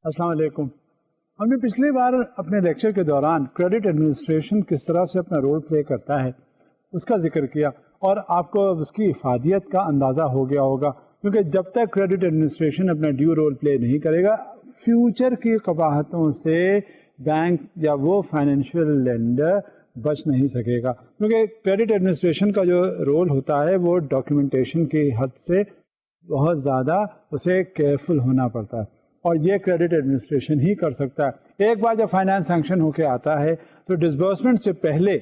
السلام علیکم. ہم نے پچھلی بار اپنے لیکچر کے دوران کریڈٹ ایڈمنسٹریشن کس طرح سے اپنا رول پلے کرتا ہے اس کا ذکر کیا، اور آپ کو اس کی افادیت کا اندازہ ہو گیا ہوگا، کیونکہ جب تک کریڈٹ ایڈمنسٹریشن اپنا ڈیو رول پلے نہیں کرے گا، فیوچر کی قباحتوں سے بینک یا وہ فائنینشیل لینڈر بچ نہیں سکے گا. کیونکہ کریڈٹ ایڈمنسٹریشن کا جو رول ہوتا ہے وہ ڈاکیومنٹیشن کی حد سے بہت زیادہ اسے کیئرفل ہونا پڑتا ہے، اور یہ کریڈٹ ایڈمنسٹریشن ہی کر سکتا ہے. ایک بار جب فائنانس سینکشن ہو کے آتا ہے تو ڈسبرسمنٹ سے پہلے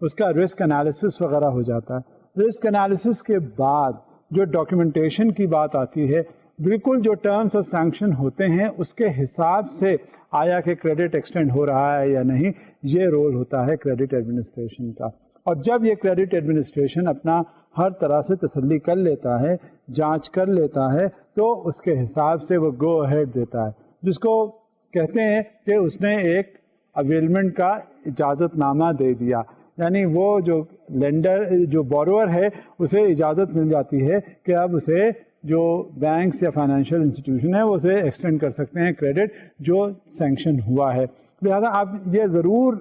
اس کا رسک انالیسس وغیرہ ہو جاتا ہے. رسک انالیسس کے بعد جو ڈاکیومنٹیشن کی بات آتی ہے، بالکل جو ٹرمز آف سینکشن ہوتے ہیں اس کے حساب سے آیا کہ کریڈٹ ایکسٹینڈ ہو رہا ہے یا نہیں، یہ رول ہوتا ہے کریڈٹ ایڈمنسٹریشن کا. اور جب یہ کریڈٹ ایڈمنسٹریشن اپنا ہر طرح سے تسلی کر لیتا ہے، جانچ کر لیتا ہے، تو اس کے حساب سے وہ گو اہیڈ دیتا ہے، جس کو کہتے ہیں کہ اس نے ایک اویلمنٹ کا اجازت نامہ دے دیا. یعنی وہ جو لینڈر جو بورور ہے اسے اجازت مل جاتی ہے کہ اب اسے جو بینکس یا فائنینشیل انسٹیٹیوشن ہے وہ اسے ایکسٹینڈ کر سکتے ہیں کریڈٹ جو سینکشن ہوا ہے. لہٰذا آپ یہ ضرور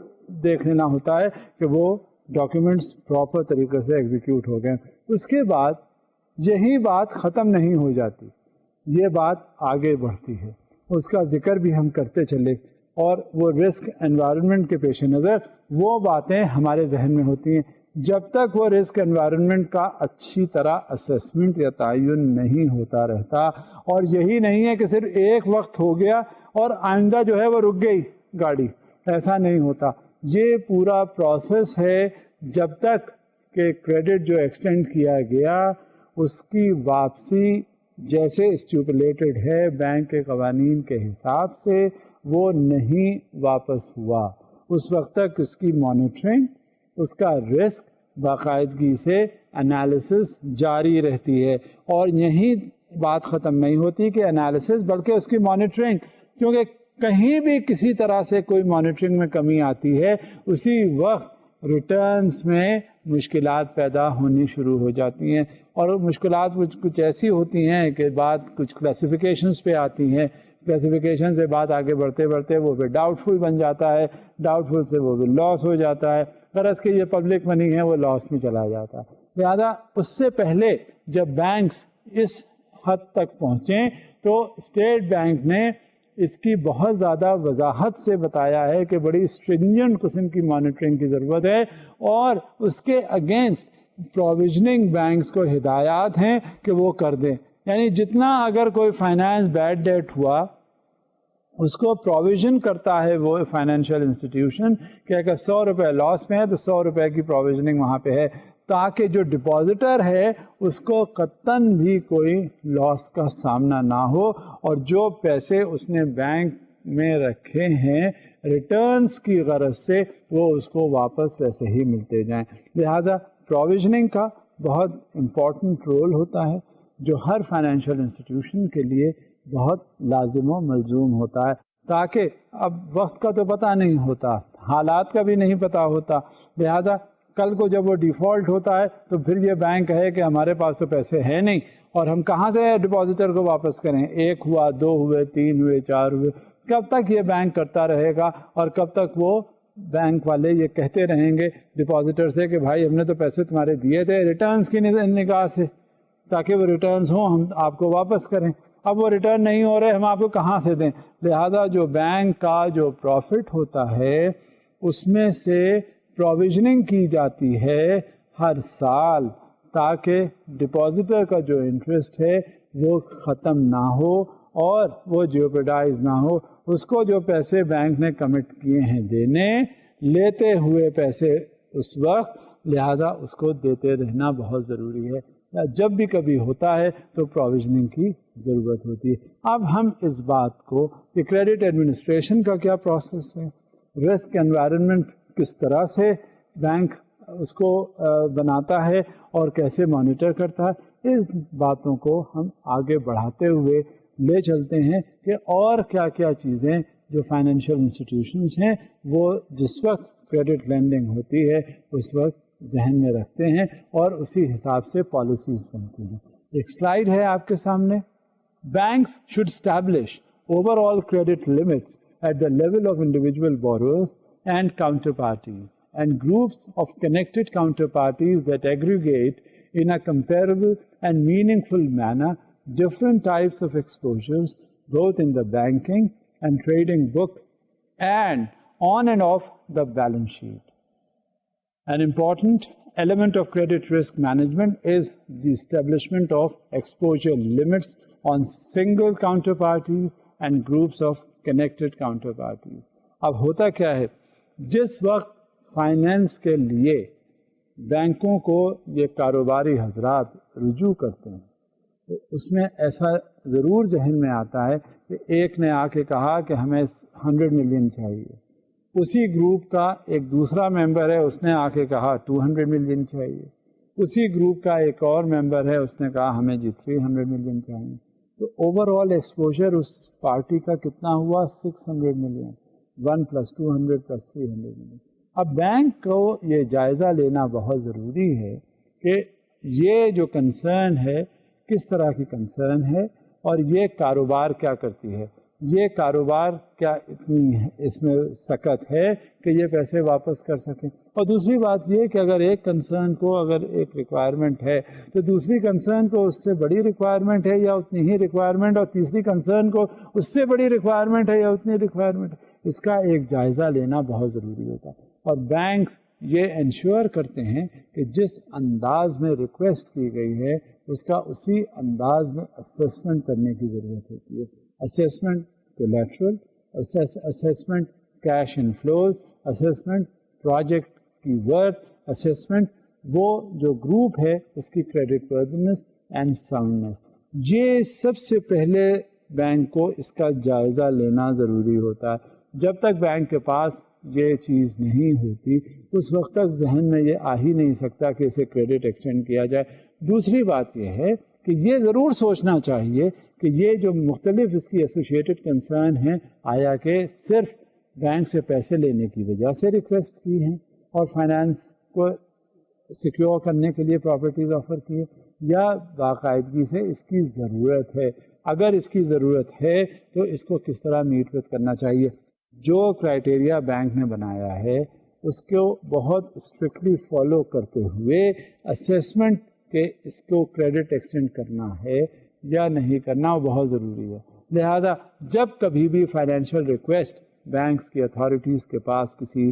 دیکھ لینا ہوتا ہے کہ وہ ڈاکیومنٹس پراپر طریقے سے ایگزیکیوٹ ہو گئے. اس کے بعد یہی بات ختم نہیں ہو جاتی، یہ بات آگے بڑھتی ہے، اس کا ذکر بھی ہم کرتے چلے، اور وہ رسک انوائرمنٹ کے پیش نظر وہ باتیں ہمارے ذہن میں ہوتی ہیں. جب تک وہ رسک انوائرمنٹ کا اچھی طرح اسسمنٹ یا تعین نہیں ہوتا رہتا، اور یہی نہیں ہے کہ صرف ایک وقت ہو گیا اور آئندہ جو ہے وہ رک گئی گاڑی، ایسا نہیں ہوتا. یہ پورا پروسیس ہے جب تک کہ کریڈٹ جو ایکسٹینڈ کیا گیا اس کی واپسی جیسے اسٹیپولیٹڈ ہے بینک کے قوانین کے حساب سے وہ نہیں واپس ہوا، اس وقت تک اس کی مانیٹرنگ، اس کا رسک باقاعدگی سے انالیسس جاری رہتی ہے. اور یہی بات ختم نہیں ہوتی کہ انالیسس بلکہ اس کی مانیٹرنگ، کیونکہ کہیں بھی کسی طرح سے کوئی مانیٹرنگ میں کمی آتی ہے اسی وقت ریٹرنز میں مشکلات پیدا ہونی شروع ہو جاتی ہیں. اور مشکلات کچھ ایسی ہوتی ہیں کہ بات کچھ کلاسیفیکیشنز پہ آتی ہیں، کلاسیفیکیشن سے بات آگے بڑھتے بڑھتے وہ بھی ڈاؤٹ فل بن جاتا ہے، ڈاؤٹ فل سے وہ بھی لاس ہو جاتا ہے، غرض کہ یہ پبلک منی ہے وہ لاس میں چلا جاتا ہے. لہٰذا اس سے پہلے جب بینکس اس حد تک پہنچیں تو اسٹیٹ بینک نے اس کی بہت زیادہ وضاحت سے بتایا ہے کہ بڑی اسٹرنجنٹ قسم کی مانیٹرنگ کی ضرورت ہے، اور اس کے اگینسٹ پروویژننگ بینکس کو ہدایات ہیں کہ وہ کر دیں. یعنی جتنا اگر کوئی فائنانس بیڈ ڈیٹ ہوا اس کو پروویژن کرتا ہے وہ فائنینشیل انسٹیٹیوشن کہ اگر 100 روپے لاس میں ہے تو 100 روپے کی پروویژننگ وہاں پہ ہے، تاکہ جو ڈپازیٹر ہے اس کو قطعاً بھی کوئی لاس کا سامنا نہ ہو، اور جو پیسے اس نے بینک میں رکھے ہیں ریٹرنز کی غرض سے وہ اس کو واپس ویسے ہی ملتے جائیں. لہٰذا پروویژننگ کا بہت امپورٹنٹ رول ہوتا ہے جو ہر فائنینشیل انسٹیٹیوشن کے لیے بہت لازم و ملزوم ہوتا ہے، تاکہ اب وقت کا تو پتہ نہیں ہوتا، حالات کا بھی نہیں پتہ ہوتا. لہٰذا کل کو جب وہ ڈیفالٹ ہوتا ہے تو پھر یہ بینک کہے کہ ہمارے پاس تو پیسے ہیں نہیں، اور ہم کہاں سے ڈپازیٹر کو واپس کریں؟ 1 ہوا، 2 ہوئے، 3 ہوئے، 4 ہوئے، کب تک یہ بینک کرتا رہے گا؟ اور کب تک وہ بینک والے یہ کہتے رہیں گے ڈپازیٹر سے کہ بھائی ہم نے تو پیسے تمہارے دیے تھے ریٹرنز کی نگاہ سے، تاکہ وہ ریٹرنز ہوں ہم آپ کو واپس کریں. اب وہ ریٹرن نہیں ہو رہے، ہم آپ کو کہاں سے دیں؟ لہذا جو بینک کا جو پروفٹ ہوتا ہے اس میں سے پروویژننگ کی جاتی ہے ہر سال، تاکہ ڈپازیٹر کا جو انٹرسٹ ہے وہ ختم نہ ہو اور وہ جیوپیڈائز نہ ہو. اس کو جو پیسے بینک نے کمٹ کیے ہیں دینے، لیتے ہوئے پیسے اس وقت، لہٰذا اس کو دیتے رہنا بہت ضروری ہے. جب بھی کبھی ہوتا ہے تو پروویژننگ کی ضرورت ہوتی ہے. اب ہم اس بات کو کہ کریڈٹ ایڈمنسٹریشن کا کیا پروسیس ہے، رسک انوائرمنٹ کس طرح سے بینک اس کو بناتا ہے اور کیسے مانیٹر کرتا ہے، اس باتوں کو ہم آگے بڑھاتے ہوئے لے چلتے ہیں کہ اور کیا کیا چیزیں جو فائنینشیل انسٹیٹیوشنز ہیں وہ جس وقت کریڈٹ لینڈنگ ہوتی ہے اس وقت ذہن میں رکھتے ہیں اور اسی حساب سے پالیسیز بنتی ہیں. ایک سلائیڈ ہے آپ کے سامنے. Banks should establish overall credit limits at the level of individual borrowers and counterparties, and groups of connected counterparties that aggregate in a comparable and meaningful manner different types of exposures, both in the banking and trading book and on and off the balance sheet. An important element of credit risk management is the establishment of exposure limits on single counterparties and groups of connected counterparties. اب ہوتا کیا ہے، جس وقت finance کے لیے بینکوں کو یہ کاروباری حضرات رجوع کرتے ہیں تو اس میں ایسا ضرور ذہن میں آتا ہے کہ ایک نے آ کے کہا کہ ہمیں 100 ملین چاہیے، اسی گروپ کا ایک دوسرا ممبر ہے، اس نے آ کے کہا 200 ملین چاہیے، اسی گروپ کا ایک اور ممبر ہے، اس نے کہا ہمیں جی 300 ملین چاہیے، تو اوور آل ایکسپوجر اس پارٹی کا کتنا ہوا؟ 600 ملین، 1 + 200 + 300 ملین۔ اب بینک کو یہ جائزہ لینا بہت ضروری ہے کہ یہ جو کنسرن ہے کس طرح کی کنسرن ہے اور یہ کاروبار کیا کرتی ہے، یہ کاروبار کیا اتنی اس میں سکت ہے کہ یہ پیسے واپس کر سکیں۔ اور دوسری بات یہ کہ اگر ایک کنسرن کو اگر ایک ریکوائرمنٹ ہے تو دوسری کنسرن کو اس سے بڑی ریکوائرمنٹ ہے یا اتنی ہی ریکوائرمنٹ، اور تیسری کنسرن کو اس سے بڑی ریکوائرمنٹ ہے یا اتنی ریکوائرمنٹ، اس کا ایک جائزہ لینا بہت ضروری ہوتا ہے۔ اور بینک یہ انشور کرتے ہیں کہ جس انداز میں ریکویسٹ کی گئی ہے اس کا اسی انداز میں اسیسمنٹ کرنے کی ضرورت ہوتی ہے۔ Assessment collateral, assessment cash inflows, assessment project کی ورتھ، اسیسمنٹ وہ جو گروپ ہے اس کی کریڈٹ وردنس اینڈ ساؤنڈنس۔ یہ سب سے پہلے بینک کو اس کا جائزہ لینا ضروری ہوتا ہے۔ جب تک بینک کے پاس یہ چیز نہیں ہوتی اس وقت تک ذہن میں یہ آ ہی نہیں سکتا کہ اسے کریڈٹ ایکسٹینڈ کیا جائے۔ دوسری بات یہ ہے کہ یہ ضرور سوچنا چاہیے کہ یہ جو مختلف اس کی ایسوسیٹڈ کنسرن ہیں آیا کہ صرف بینک سے پیسے لینے کی وجہ سے ریکویسٹ کی ہیں اور فائنانس کو سیکیور کرنے کے لیے پراپرٹیز آفر کی ہے، یا باقاعدگی سے اس کی ضرورت ہے۔ اگر اس کی ضرورت ہے تو اس کو کس طرح میٹ وتھ کرنا چاہیے۔ جو کرائٹیریا بینک نے بنایا ہے اس کو بہت اسٹرکٹلی فالو کرتے ہوئے اسیسمنٹ کہ اس کو کریڈٹ ایکسٹینڈ کرنا ہے یا نہیں کرنا وہ بہت ضروری ہے۔ لہذا جب کبھی بھی فائنینشیل ریکویسٹ بینکس کی اتھارٹیز کے پاس کسی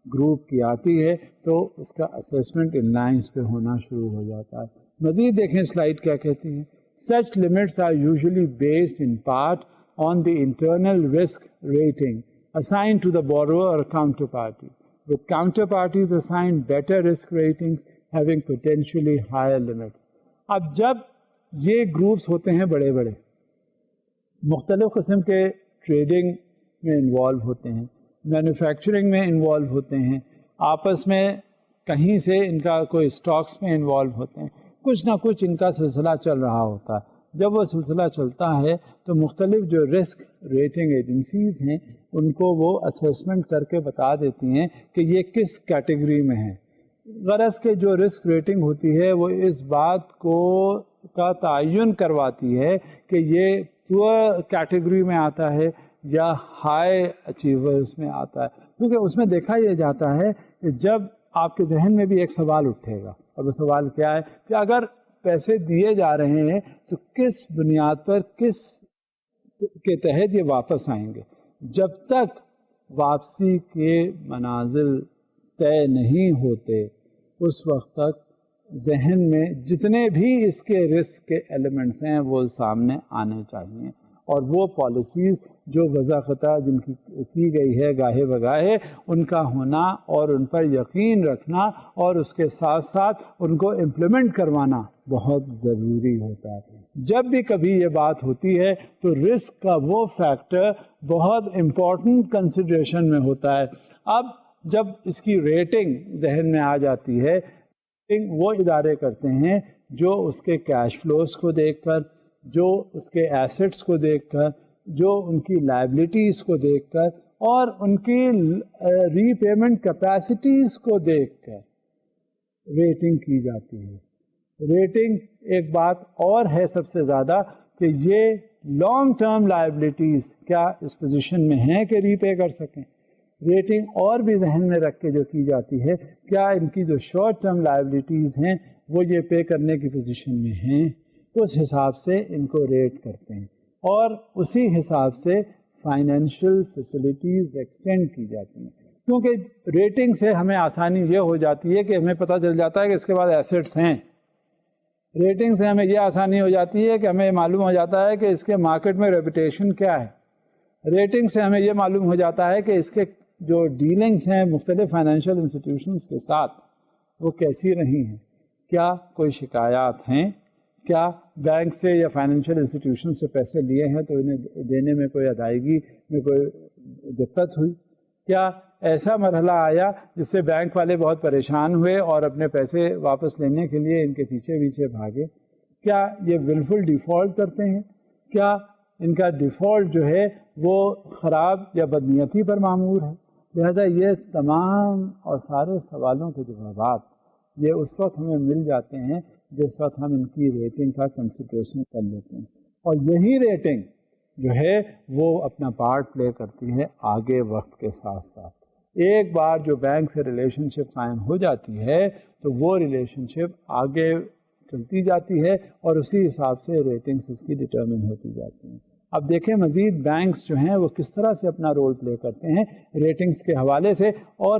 گروپ کی آتی ہے تو اس کا اسیسمنٹ ان لائنس پہ ہونا شروع ہو جاتا ہے۔ مزید دیکھیں سلائڈ کیا کہتی ہے۔ Such limits are usually based in part on the internal risk rating assigned to the borrower or counterparty, with counterparties assigned better risk ratings having potentially higher limits. اب جب یہ گروپس ہوتے ہیں بڑے بڑے مختلف قسم کے ٹریڈنگ میں انوالو ہوتے ہیں، مینوفیکچرنگ میں انوالو ہوتے ہیں، آپس میں کہیں سے ان کا کوئی اسٹاکس میں انوالو ہوتے ہیں، کچھ نہ کچھ ان کا سلسلہ چل رہا ہوتا ہے۔ جب وہ سلسلہ چلتا ہے تو مختلف جو رسک ریٹنگ ایجنسیز ہیں ان کو وہ اسیسمنٹ کر کے بتا دیتی ہیں کہ یہ کس کیٹیگری میں ہے۔ غرض کہ جو رسک ریٹنگ ہوتی ہے وہ اس بات کو کا تعین کرواتی ہے کہ یہ پور کیٹیگری میں آتا ہے یا ہائی اچیورز میں آتا ہے، کیونکہ اس میں دیکھا یہ جاتا ہے کہ جب آپ کے ذہن میں بھی ایک سوال اٹھے گا، اور وہ سوال کیا ہے کہ اگر پیسے دیے جا رہے ہیں تو کس بنیاد پر کس کے تحت یہ واپس آئیں گے۔ جب تک واپسی کے منازل طے نہیں ہوتے اس وقت تک ذہن میں جتنے بھی اس کے رسک کے ایلیمنٹس ہیں وہ سامنے آنے چاہیے، اور وہ پالیسیز جو وضاحت جن کی گئی ہے گاہے بگاہے ان کا ہونا اور ان پر یقین رکھنا اور اس کے ساتھ ساتھ ان کو امپلیمنٹ کروانا بہت ضروری ہوتا ہے۔ جب بھی کبھی یہ بات ہوتی ہے تو رسک کا وہ فیکٹر بہت امپورٹنٹ کنسیڈریشن میں ہوتا ہے۔ اب جب اس کی ریٹنگ ذہن میں آ جاتی ہے، وہ ادارے کرتے ہیں جو اس کے کیش فلوز کو دیکھ کر، جو اس کے ایسٹس کو دیکھ کر، جو ان کی لائبلٹیز کو دیکھ کر اور ان کی ری پیمنٹ کیپیسٹیز کو دیکھ کر ریٹنگ کی جاتی ہے۔ ریٹنگ ایک بات اور ہے سب سے زیادہ کہ یہ لانگ ٹرم لائبلٹیز کیا اس پوزیشن میں ہیں کہ ری پے کر سکیں. ریٹنگ اور بھی ذہن میں رکھ کے جو کی جاتی ہے, کیا ان کی جو شارٹ ٹرم لائبلٹیز ہیں وہ یہ پے کرنے کی پوزیشن میں ہیں, اس حساب سے ان کو ریٹ کرتے ہیں اور اسی حساب سے فائنینشیل فیسلٹیز ایکسٹینڈ کی جاتی ہیں. کیونکہ ریٹنگ سے ہمیں آسانی یہ ہو جاتی ہے کہ ہمیں پتہ چل جاتا ہے کہ اس کے بعد ایسٹس ہیں. ریٹنگ سے ہمیں یہ آسانی ہو جاتی ہے کہ ہمیں معلوم ہو جاتا ہے کہ اس کے مارکیٹ میں ریپوٹیشن کیا ہے. ریٹنگ سے ہمیں یہ معلوم ہو جاتا ہے کہ اس کے جو ڈیلنگس ہیں مختلف فائنینشیل انسٹیٹیوشنس کے ساتھ وہ کیسی رہی ہیں, کیا کوئی شکایات ہیں, کیا بینک سے یا فائنینشیل انسٹیٹیوشن سے پیسے لیے ہیں تو انہیں دینے میں کوئی ادائیگی میں کوئی دقت ہوئی, کیا ایسا مرحلہ آیا جس سے بینک والے بہت پریشان ہوئے اور اپنے پیسے واپس لینے کے لیے ان کے پیچھے پیچھے بھاگے, کیا یہ ولفل ڈیفالٹ کرتے ہیں, کیا ان کا ڈیفالٹ جو ہے وہ خراب یا بدنیتی پر معمور ہے. لہذا یہ تمام اور سارے سوالوں کے جوابات یہ اس وقت ہمیں مل جاتے ہیں جس وقت ہم ان کی ریٹنگ کا کنسیڈریشن کر لیتے ہیں, اور یہی ریٹنگ جو ہے وہ اپنا پارٹ پلے کرتی ہے آگے وقت کے ساتھ ساتھ. ایک بار جو بینک سے ریلیشن شپ قائم ہو جاتی ہے تو وہ ریلیشن شپ آگے چلتی جاتی ہے اور اسی حساب سے ریٹنگز اس کی ڈٹرمن ہوتی جاتی ہیں. اب دیکھیں مزید بینکس جو ہیں وہ کس طرح سے اپنا رول پلے کرتے ہیں ریٹنگز کے حوالے سے, اور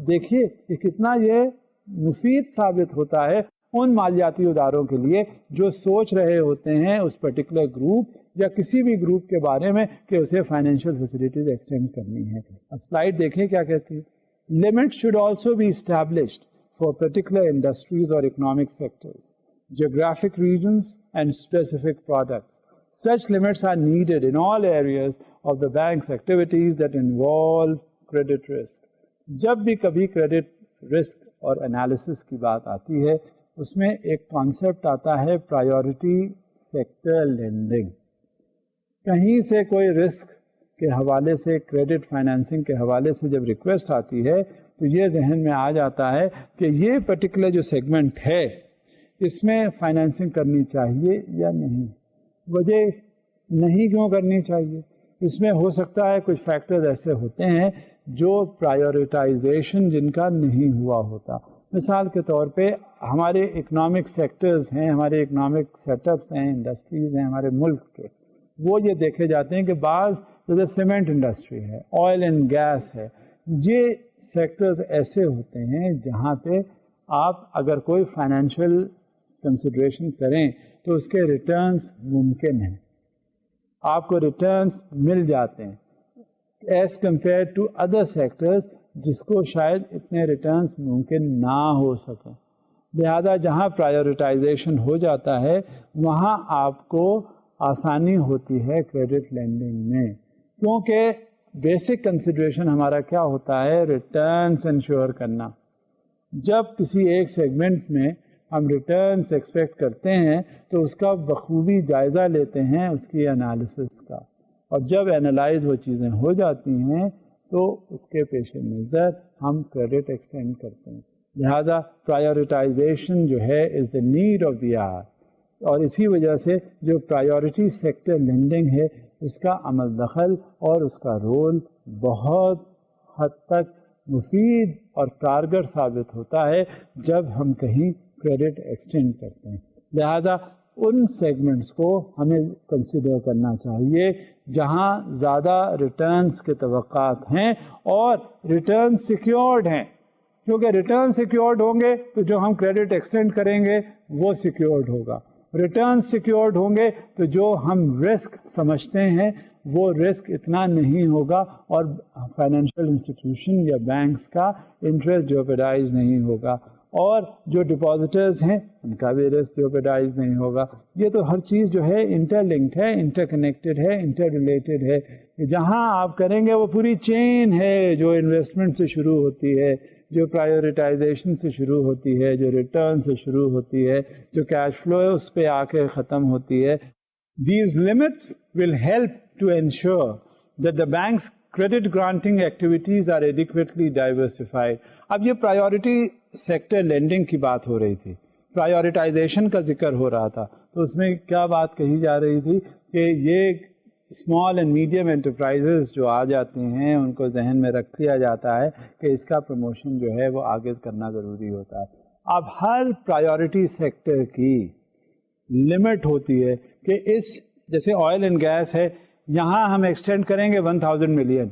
دیکھیے کہ کتنا یہ مفید ثابت ہوتا ہے ان مالیاتی اداروں کے لیے جو سوچ رہے ہوتے ہیں اس پرٹیکولر گروپ یا کسی بھی گروپ کے بارے میں کہ اسے فائنینشیل فیسلٹیز ایکسٹینڈ کرنی ہے. اب سلائیڈ دیکھیں کیا کہتی ہے. Limit should also be established for particular industries اور economic sectors, geographic regions and specific products. Such limits are needed in all areas of the bank's activities that involve credit risk. جب بھی کبھی credit risk اور analysis کی بات آتی ہے اس میں ایک کانسیپٹ آتا ہے پرائیورٹی سیکٹر لینڈنگ. کہیں سے کوئی رسک کے حوالے سے, کریڈٹ فائنینسنگ کے حوالے سے جب ریکویسٹ آتی ہے تو یہ ذہن میں آ جاتا ہے کہ یہ پرٹیکولر جو سیگمنٹ ہے اس میں فائنینسنگ کرنی چاہیے یا نہیں. وجہ نہیں کیوں کرنی چاہیے, اس میں ہو سکتا ہے کچھ فیکٹرز ایسے ہوتے ہیں جو پرائیورٹائزیشن جن کا نہیں ہوا ہوتا. مثال کے طور پہ ہمارے اکنامک سیکٹرز ہیں, ہمارے اکنامک سیٹ اپس ہیں, انڈسٹریز ہیں ہمارے ملک کے, وہ یہ دیکھے جاتے ہیں کہ بعض جیسے سیمنٹ انڈسٹری ہے, آئل اینڈ گیس ہے, یہ سیکٹرز ایسے ہوتے ہیں جہاں پہ آپ اگر کوئی فائنینشیل کنسیڈریشن کریں تو اس کے ریٹرنز ممکن ہیں, آپ کو ریٹرنز مل جاتے ہیں as compared to other sectors جس کو شاید اتنے ریٹرنز ممکن نہ ہو سکیں. لہذا جہاں پرائیورٹائزیشن ہو جاتا ہے وہاں آپ کو آسانی ہوتی ہے کریڈٹ لینڈنگ میں, کیونکہ بیسک کنسیڈریشن ہمارا کیا ہوتا ہے, ریٹرنز انشور کرنا. جب کسی ایک سیگمنٹ میں ہم ریٹرنز ایکسپیکٹ کرتے ہیں تو اس کا بخوبی جائزہ لیتے ہیں اس کی انالیسس کا, اور جب انالائز وہ چیزیں ہو جاتی ہیں تو اس کے پیش نظر ہم کریڈٹ ایکسٹینڈ کرتے ہیں. لہذا پرائیورٹائزیشن جو ہے is the need of the hour, اور اسی وجہ سے جو پرائیورٹی سیکٹر لینڈنگ ہے اس کا عمل دخل اور اس کا رول بہت حد تک مفید اور کارگر ثابت ہوتا ہے جب ہم کہیں کریڈٹ ایکسٹینڈ کرتے ہیں. لہذا ان سیگمنٹس کو ہمیں کنسیڈر کرنا چاہیے جہاں زیادہ ریٹرنز کے توقعات ہیں اور ریٹرن سیکیورڈ ہیں, کیونکہ ریٹرن سیکیورڈ ہوں گے تو جو ہم کریڈٹ ایکسٹینڈ کریں گے وہ سیکیورڈ ہوگا. ریٹرن سیکیورڈ ہوں گے تو جو ہم رسک سمجھتے ہیں وہ رسک اتنا نہیں ہوگا اور فائنینشیل انسٹیٹیوشن یا بینکس کا انٹرسٹ جیوپیڈائز نہیں ہوگا, اور جو ڈپازیٹرز ہیں ان کا بھی رسک جیوپیڈائز نہیں ہوگا. یہ تو ہر چیز جو ہے انٹر لنکڈ ہے, انٹر کنیکٹڈ ہے, انٹر ریلیٹڈ ہے. جہاں آپ کریں گے وہ پوری چین ہے جو انویسٹمنٹ سے شروع ہوتی ہے, جو پرائیورٹائزیشن سے شروع ہوتی ہے, جو ریٹرن سے شروع ہوتی ہے, جو کیش فلو اس پہ آ کے ختم ہوتی ہے. These limits will help to ensure that the bank's credit granting activities are adequately diversified. اب یہ پرائیورٹی سیکٹر لینڈنگ کی بات ہو رہی تھی, پرائیورٹائزیشن کا ذکر ہو رہا تھا, تو اس میں کیا بات کہی جا رہی تھی کہ یہ اسمال اینڈ میڈیم انٹرپرائزز جو آ جاتے ہیں ان کو ذہن میں رکھ لیا جاتا ہے کہ اس کا پروموشن جو ہے وہ آگے کرنا ضروری ہوتا ہے. اب ہر پرائیورٹی سیکٹر کی لمٹ ہوتی ہے کہ اس جیسے آئل اینڈ گیس ہے, یہاں ہم ایکسٹینڈ کریں گے 1000 ملین.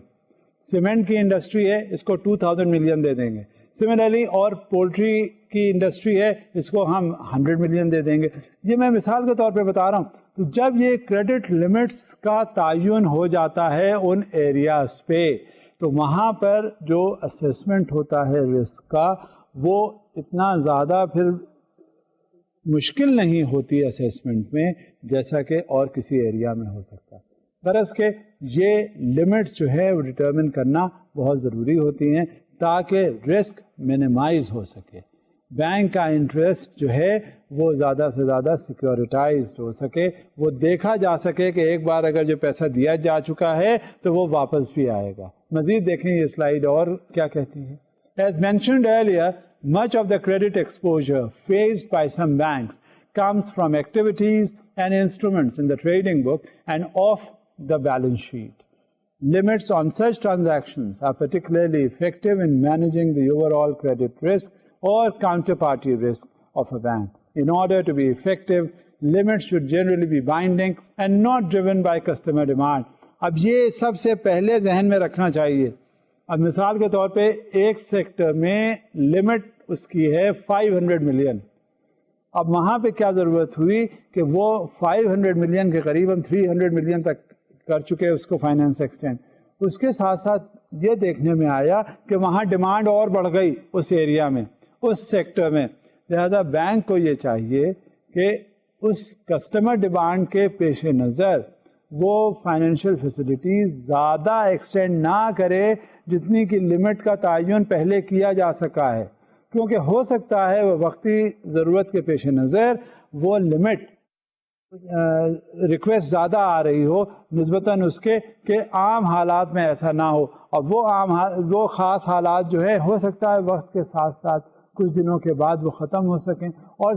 سیمنٹ کی انڈسٹری ہے, اس کو 2000 ملین دے دیں گے. سملرلی اور پولٹری کی انڈسٹری ہے, اس کو ہم 100 ملین دے دیں گے. یہ میں مثال کے طور پہ بتا رہا ہوں. تو جب یہ کریڈٹ لمٹس کا تعین ہو جاتا ہے ان ایریاز پہ, تو وہاں پر جو اسیسمنٹ ہوتا ہے رسک کا وہ اتنا زیادہ پھر مشکل نہیں ہوتی اسیسمنٹ میں جیسا کہ اور کسی ایریا میں ہو سکتا ہے. غرض کہ یہ لمٹس جو ہے وہ ڈٹرمن کرنا بہت ضروری ہوتی ہیں تاکہ رسک منیمائز ہو سکے, بینک کا انٹرسٹ جو ہے وہ زیادہ سے زیادہ سیکیورٹائزڈ ہو سکے, وہ دیکھا جا سکے کہ ایک بار اگر جو پیسہ دیا جا چکا ہے تو وہ واپس بھی آئے گا. مزید دیکھیں یہ سلائیڈ اور کیا کہتی ہے. As mentioned earlier, much of the credit exposure faced by some banks comes from activities and instruments in the trading book and off the balance sheet. Limits on such transactions are particularly effective in managing the overall credit risk or counterparty risk of a bank. In order to be effective, limits should generally be binding and not driven by customer demand. اب یہ سب سے پہلے ذہن میں رکھنا چاہیے. اب مثال کے طور پہ ایک سیکٹر میں لمٹ اس کی ہے 500 ملین. اب وہاں پہ کیا ضرورت ہوئی کہ وہ 500 ملین کے قریب ہم 300 ملین تک کر چکے اس کو فائنینس ایکسٹینڈ. اس کے ساتھ ساتھ یہ دیکھنے میں آیا کہ وہاں ڈیمانڈ اور بڑھ گئی اس ایریا میں, اس سیکٹر میں. لہذا بینک کو یہ چاہیے کہ اس کسٹمر ڈیمانڈ کے پیش نظر وہ فائنینشیل فیسلٹیز زیادہ ایکسٹینڈ نہ کرے جتنی کی لمٹ کا تعین پہلے کیا جا سکا ہے, کیونکہ ہو سکتا ہے وہ وقتی ضرورت کے پیش نظر وہ لمٹ ریکویسٹ زیادہ آ رہی ہو نسبتاً اس کے کہ عام حالات میں ایسا نہ ہو. اب وہ خاص حالات جو ہے ہو سکتا ہے وقت کے ساتھ ساتھ کچھ دنوں کے بعد وہ ختم ہو سکیں اور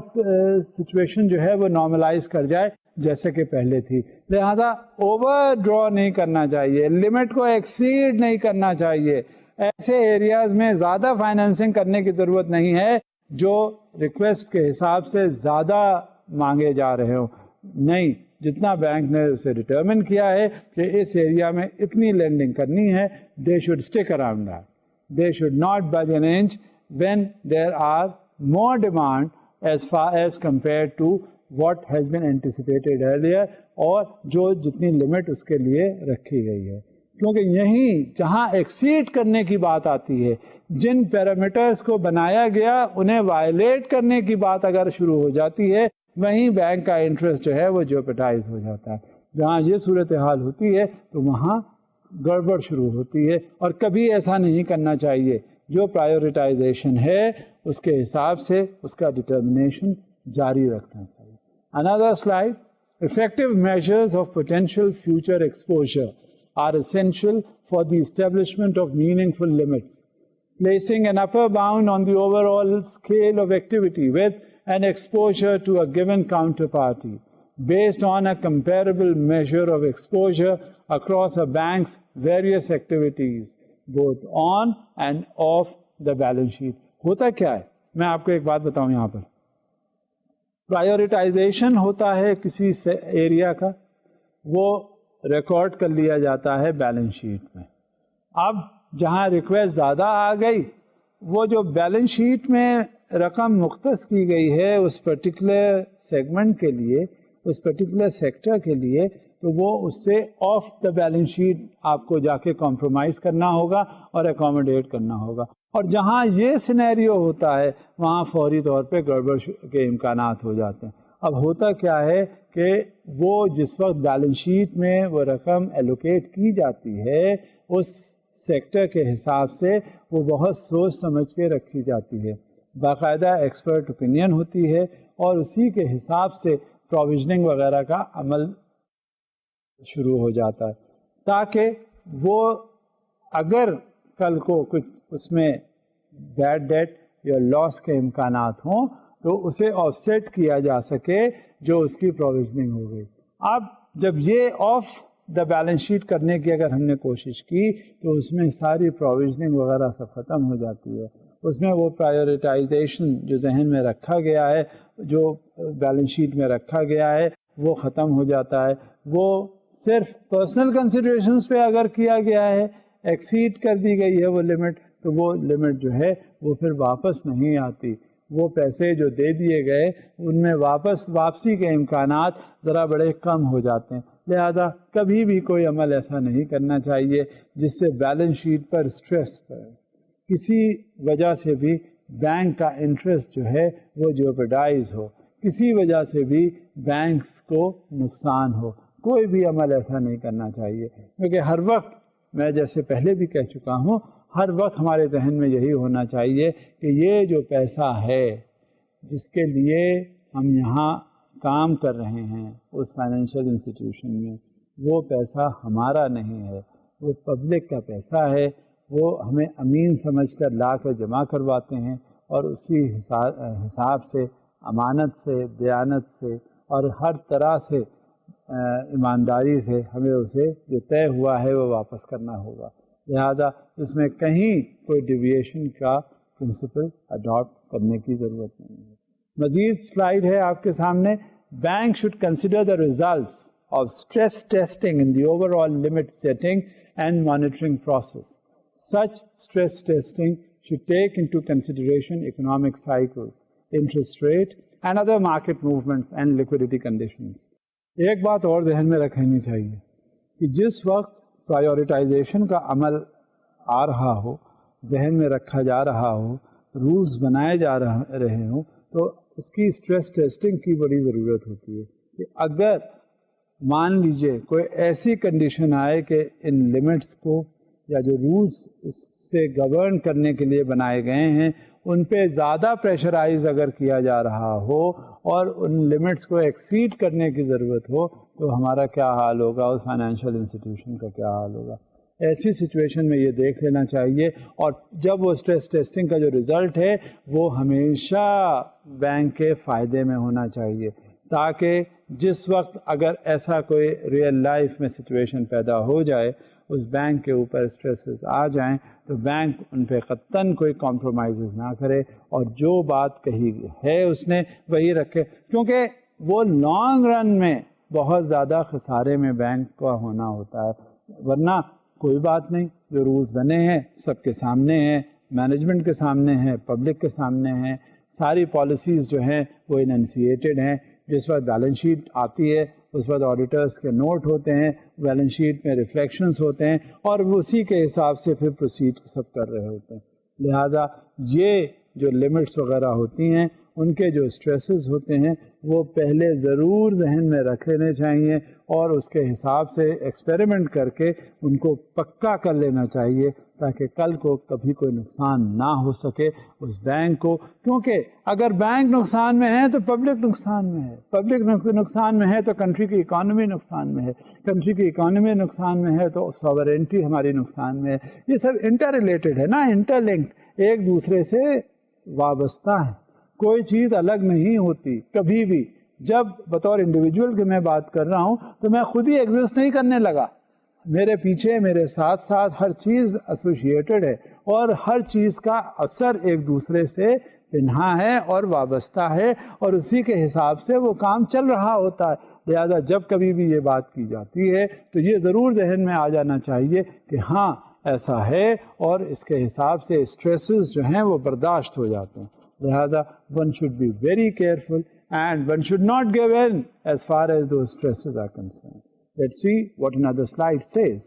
سچویشن جو ہے وہ نارملائز کر جائے جیسے کہ پہلے تھی. لہذا اوور ڈرا نہیں کرنا چاہیے, لمٹ کو ایکسیڈ نہیں کرنا چاہیے. ایسے ایریاز میں زیادہ فائنینسنگ کرنے کی ضرورت نہیں ہے جو ریکویسٹ کے حساب سے زیادہ مانگے جا رہے ہوں. نہیں, جتنا بینک نے اسے ڈٹرمن کیا ہے کہ اس ایریا میں اتنی لینڈنگ کرنی ہے, they should stick around that. They should not budge an inch when there are more demand as far as compared to what has been anticipated earlier, اور جو جتنی لمٹ اس کے لیے رکھی گئی ہے. کیونکہ یہیں جہاں ایکسیڈ کرنے کی بات آتی ہے, جن پیرامیٹرز کو بنایا گیا انہیں وائلیٹ کرنے کی بات اگر شروع ہو جاتی ہے, وہیں بینک کا انٹرسٹ جو ہے وہ جیوپٹائز ہو جاتا ہے. جہاں یہ صورتحال ہوتی ہے تو وہاں گڑبڑ شروع ہوتی ہے, اور کبھی ایسا نہیں کرنا چاہیے. جو پرائیورٹائزیشن ہے اس کے حساب سے اس کا ڈٹرمنیشن جاری رکھنا چاہیے. Another slide. Effective measures of potential future exposure are essential for the establishment of meaningful limits. Placing an upper bound on the overall scale of activity with an exposure to a given counterparty based on a comparable measure of exposure across a bank's various activities, both on and off the balance sheet. ہوتا کیا ہے, میں آپ کو ایک بات بتاؤں. یہاں پر پرائیورٹائزیشن ہوتا ہے کسی ایریا کا, وہ ریکارڈ کر لیا جاتا ہے بیلنس شیٹ میں. اب جہاں ریکویسٹ زیادہ آ گئی, وہ جو بیلنس شیٹ میں رقم مختص کی گئی ہے اس پرٹیکولر سیگمنٹ کے لیے, اس پرٹیکولر سیکٹر کے لیے, تو وہ اس سے آف دا بیلنس شیٹ آپ کو جا کے کمپرومائز کرنا ہوگا اور اکوموڈیٹ کرنا ہوگا. اور جہاں یہ سینیریو ہوتا ہے وہاں فوری طور پہ گڑبڑ کے امکانات ہو جاتے ہیں. اب ہوتا کیا ہے کہ وہ جس وقت بیلنس شیٹ میں وہ رقم ایلوکیٹ کی جاتی ہے اس سیکٹر کے حساب سے وہ بہت سوچ سمجھ کے رکھی جاتی ہے, باقاعدہ ایکسپرٹ اوپینین ہوتی ہے, اور اسی کے حساب سے پروویژننگ وغیرہ کا عمل شروع ہو جاتا ہے, تاکہ وہ اگر کل کو کچھ اس میں بیڈ ڈیٹ یا لاس کے امکانات ہوں تو اسے آف سیٹ کیا جا سکے جو اس کی پروویژننگ ہو گئی. اب جب یہ آف دا بیلنس شیٹ کرنے کی اگر ہم نے کوشش کی تو اس میں ساری پروویژننگ وغیرہ سب ختم ہو جاتی ہے. اس میں وہ پرائیورٹائزیشن جو ذہن میں رکھا گیا ہے, جو بیلنس شیٹ میں رکھا گیا ہے, وہ ختم ہو جاتا ہے. وہ صرف پرسنل کنسیڈریشنز پہ اگر کیا گیا ہے, ایکسیڈ کر دی گئی ہے وہ لمٹ, تو وہ لمٹ جو ہے وہ پھر واپس نہیں آتی. وہ پیسے جو دے دیے گئے ان میں واپسی کے امکانات ذرا بڑے کم ہو جاتے ہیں. لہذا کبھی بھی کوئی عمل ایسا نہیں کرنا چاہیے جس سے بیلنس شیٹ پر اسٹریس پڑے. کسی وجہ سے بھی بینک کا انٹرسٹ جو ہے وہ جیوپرڈائز ہو, کسی وجہ سے بھی بینکس کو نقصان ہو, کوئی بھی عمل ایسا نہیں کرنا چاہیے. کیونکہ ہر وقت, میں جیسے پہلے بھی کہہ چکا ہوں, ہر وقت ہمارے ذہن میں یہی ہونا چاہیے کہ یہ جو پیسہ ہے جس کے لیے ہم یہاں کام کر رہے ہیں اس فائنینشیل انسٹیٹیوشن میں, وہ پیسہ ہمارا نہیں ہے, وہ پبلک کا پیسہ ہے. وہ ہمیں امین سمجھ کر لا کر جمع کرواتے ہیں اور اسی حساب سے, امانت سے, دیانت سے اور ہر طرح سے ایمانداری سے ہمیں اسے جو طے ہوا ہے وہ واپس کرنا ہوگا. لہذا اس میں کہیں کوئی ڈیویشن کا پرنسپل اڈاپٹ کرنے کی ضرورت نہیں ہے. مزید سلائیڈ ہے آپ کے سامنے. Bank should consider the results of stress testing in the overall limit setting and monitoring process. Such stress testing should take into consideration economic cycles, interest rate, and other market movements and liquidity conditions. ایک بات اور ذہن میں رکھنی چاہیے کہ جس وقت پرائیورٹائزیشن کا عمل آ رہا ہو, ذہن میں رکھا جا رہا ہو, رولز بنائے جا رہے ہوں, تو اس کی اسٹریس ٹیسٹنگ کی بڑی ضرورت ہوتی ہے. کہ اگر مان لیجئے کوئی ایسی کنڈیشن آئے کہ ان لمٹس کو یا جو رولز اس سے گورن کرنے کے لیے بنائے گئے ہیں ان پہ زیادہ پریشرائز اگر کیا جا رہا ہو اور ان لمٹس کو ایکسیڈ کرنے کی ضرورت ہو, تو ہمارا کیا حال ہوگا, اس فائنینشیل انسٹیٹیوشن کا کیا حال ہوگا. ایسی سچویشن میں یہ دیکھ لینا چاہیے, اور جب وہ اسٹریس ٹیسٹنگ کا جو رزلٹ ہے وہ ہمیشہ بینک کے فائدے میں ہونا چاہیے, تاکہ جس وقت اگر ایسا کوئی ریئل لائف میں سچویشن پیدا ہو جائے, اس بینک کے اوپر اسٹریسز آ جائیں, تو بینک ان پہ قطعاً کوئی کمپرومائزز نہ کرے اور جو بات کہی ہے اس نے وہی رکھے. کیونکہ وہ لانگ رن میں بہت زیادہ خسارے میں بینک کا ہونا ہوتا ہے. ورنہ کوئی بات نہیں, جو رولز بنے ہیں سب کے سامنے ہیں, مینجمنٹ کے سامنے ہیں, پبلک کے سامنے ہیں, ساری پالیسیز جو ہیں وہ اننسیٹیڈ ہیں. جس وقت بیلنس شیٹ آتی ہے اس وقت آڈیٹرز کے نوٹ ہوتے ہیں, بیلنس شیٹ میں ریفلیکشنز ہوتے ہیں, اور وہ اسی کے حساب سے پھر پروسیڈ سب کر رہے ہوتے ہیں. لہٰذا یہ جو لمٹس وغیرہ ہوتی ہیں ان کے جو اسٹریسز ہوتے ہیں وہ پہلے ضرور ذہن میں رکھ لینے چاہیے, اور اس کے حساب سے ایکسپیریمنٹ کر کے ان کو پکا کر لینا چاہیے, تاکہ کل کو کبھی کوئی نقصان نہ ہو سکے اس بینک کو. کیونکہ اگر بینک نقصان میں ہے تو پبلک نقصان میں ہے, پبلک نقصان میں ہے تو کنٹری کی اکانومی نقصان میں ہے, کنٹری کی اکانومی نقصان میں ہے تو ساورینٹی ہماری نقصان میں ہے. یہ سب انٹر ریلیٹڈ ہے نا, انٹر لنکڈ, ایک دوسرے سے وابستہ ہے, کوئی چیز الگ نہیں ہوتی کبھی بھی. جب بطور انڈیویجول کے میں بات کر رہا ہوں تو میں خود ہی ایگزسٹ نہیں کرنے لگا, میرے پیچھے میرے ساتھ ساتھ ہر چیز ایسوسیٹڈ ہے, اور ہر چیز کا اثر ایک دوسرے سے پنہا ہے اور وابستہ ہے, اور اسی کے حساب سے وہ کام چل رہا ہوتا ہے. لہذا جب کبھی بھی یہ بات کی جاتی ہے تو یہ ضرور ذہن میں آ جانا چاہیے کہ ہاں ایسا ہے, اور اس کے حساب سے اسٹریسز جو ہیں وہ برداشت ہو جاتے ہیں. لہذا one should be very careful and one should not give in as far as those stresses are concerned. Let's see what another slide says.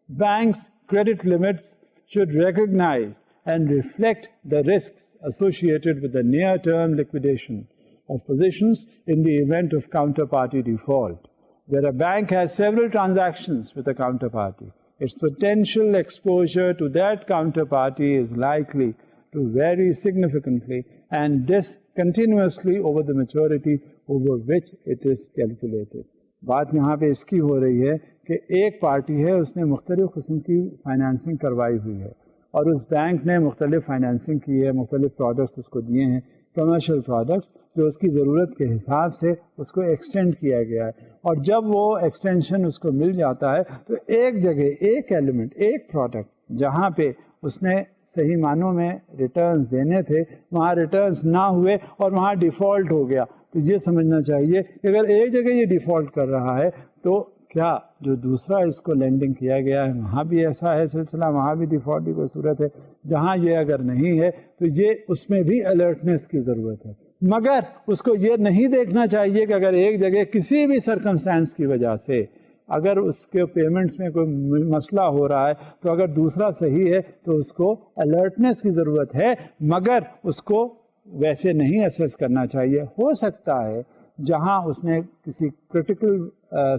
Banks' credit limits should recognize and reflect the risks associated with the near-term liquidation of positions in the event of counterparty default. Where a bank has several transactions with a counterparty, its potential exposure to that counterparty is likely to vary significantly and discontinuously over the maturity over which it is calculated. بات یہاں پہ اس کی ہو رہی ہے کہ ایک party ہے, اس نے مختلف قسم کی فائنینسنگ کروائی ہوئی ہے, اور اس بینک نے مختلف فائنینسنگ کی ہے, مختلف پروڈکٹس اس کو دیے ہیں. کمرشل پروڈکٹس جو اس کی ضرورت کے حساب سے اس کو ایکسٹینڈ کیا گیا ہے. اور جب وہ ایکسٹینشن اس کو مل جاتا ہے تو ایک جگہ ایک ایلیمنٹ ایک پروڈکٹ جہاں پہ اس نے صحیح معنوں میں ریٹرنز دینے تھے وہاں ریٹرنز نہ ہوئے اور وہاں ڈیفالٹ ہو گیا, تو یہ سمجھنا چاہیے کہ اگر ایک جگہ یہ ڈیفالٹ کر رہا ہے تو کیا جو دوسرا اس کو لینڈنگ کیا گیا ہے وہاں بھی ایسا ہے سلسلہ, وہاں بھی ڈیفالٹ کی کوئی صورت ہے. جہاں یہ اگر نہیں ہے تو یہ اس میں بھی الرٹنس کی ضرورت ہے, مگر اس کو یہ نہیں دیکھنا چاہیے کہ اگر ایک جگہ کسی بھی سرکمسٹانس کی وجہ سے اگر اس کے پیمنٹس میں کوئی مسئلہ ہو رہا ہے تو اگر دوسرا صحیح ہے تو اس کو الرٹنس کی ضرورت ہے, مگر اس کو ویسے نہیں اسیس کرنا چاہیے. ہو سکتا ہے جہاں اس نے کسی کرٹیکل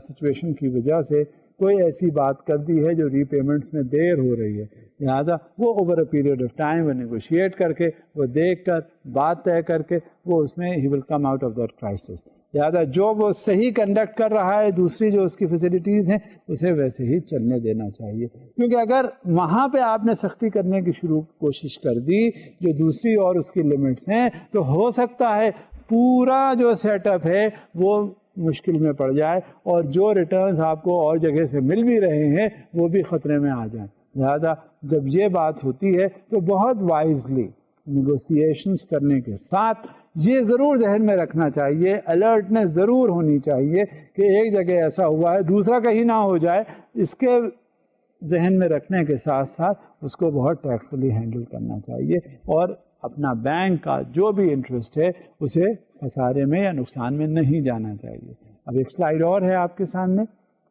سچویشن کی وجہ سے کوئی ایسی بات کر دی ہے جو ری پیمنٹس میں دیر ہو رہی ہے, لہٰذا وہ over a period of time وہ نیگوشیٹ کر کے وہ دیکھ کر بات طے کر کے وہ اس میں ہی will come out of that crisis. لہٰذا جو وہ صحیح کنڈکٹ کر رہا ہے دوسری جو اس کی فیسلٹیز ہیں اسے ویسے ہی چلنے دینا چاہیے, کیونکہ اگر وہاں پہ آپ نے سختی کرنے کی کوشش کر دی جو دوسری اور اس کی لمٹس ہیں تو ہو سکتا ہے پورا جو سیٹ اپ ہے وہ مشکل میں پڑ جائے اور جو ریٹرنز آپ کو اور جگہ سے مل بھی رہے ہیں وہ بھی خطرے میں آ جائیں. لہذا جب یہ بات ہوتی ہے تو بہت وائزلی نیگوسیشنز کرنے کے ساتھ یہ ضرور ذہن میں رکھنا چاہیے, الرٹنس ضرور ہونی چاہیے کہ ایک جگہ ایسا ہوا ہے دوسرا کہیں نہ ہو جائے. اس کے ذہن میں رکھنے کے ساتھ ساتھ اس کو بہت ٹیکٹفلی ہینڈل کرنا چاہیے اور اپنا بینک کا جو بھی انٹرسٹ ہے اسے خسارے میں یا نقصان میں نہیں جانا چاہیے. اب ایک سلائیڈ اور ہے آپ کے سامنے.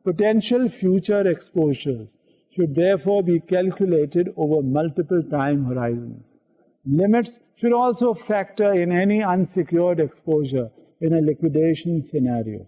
Potential future exposures should therefore be calculated over multiple time horizons. Limits should also factor in any unsecured exposure in a liquidation scenario.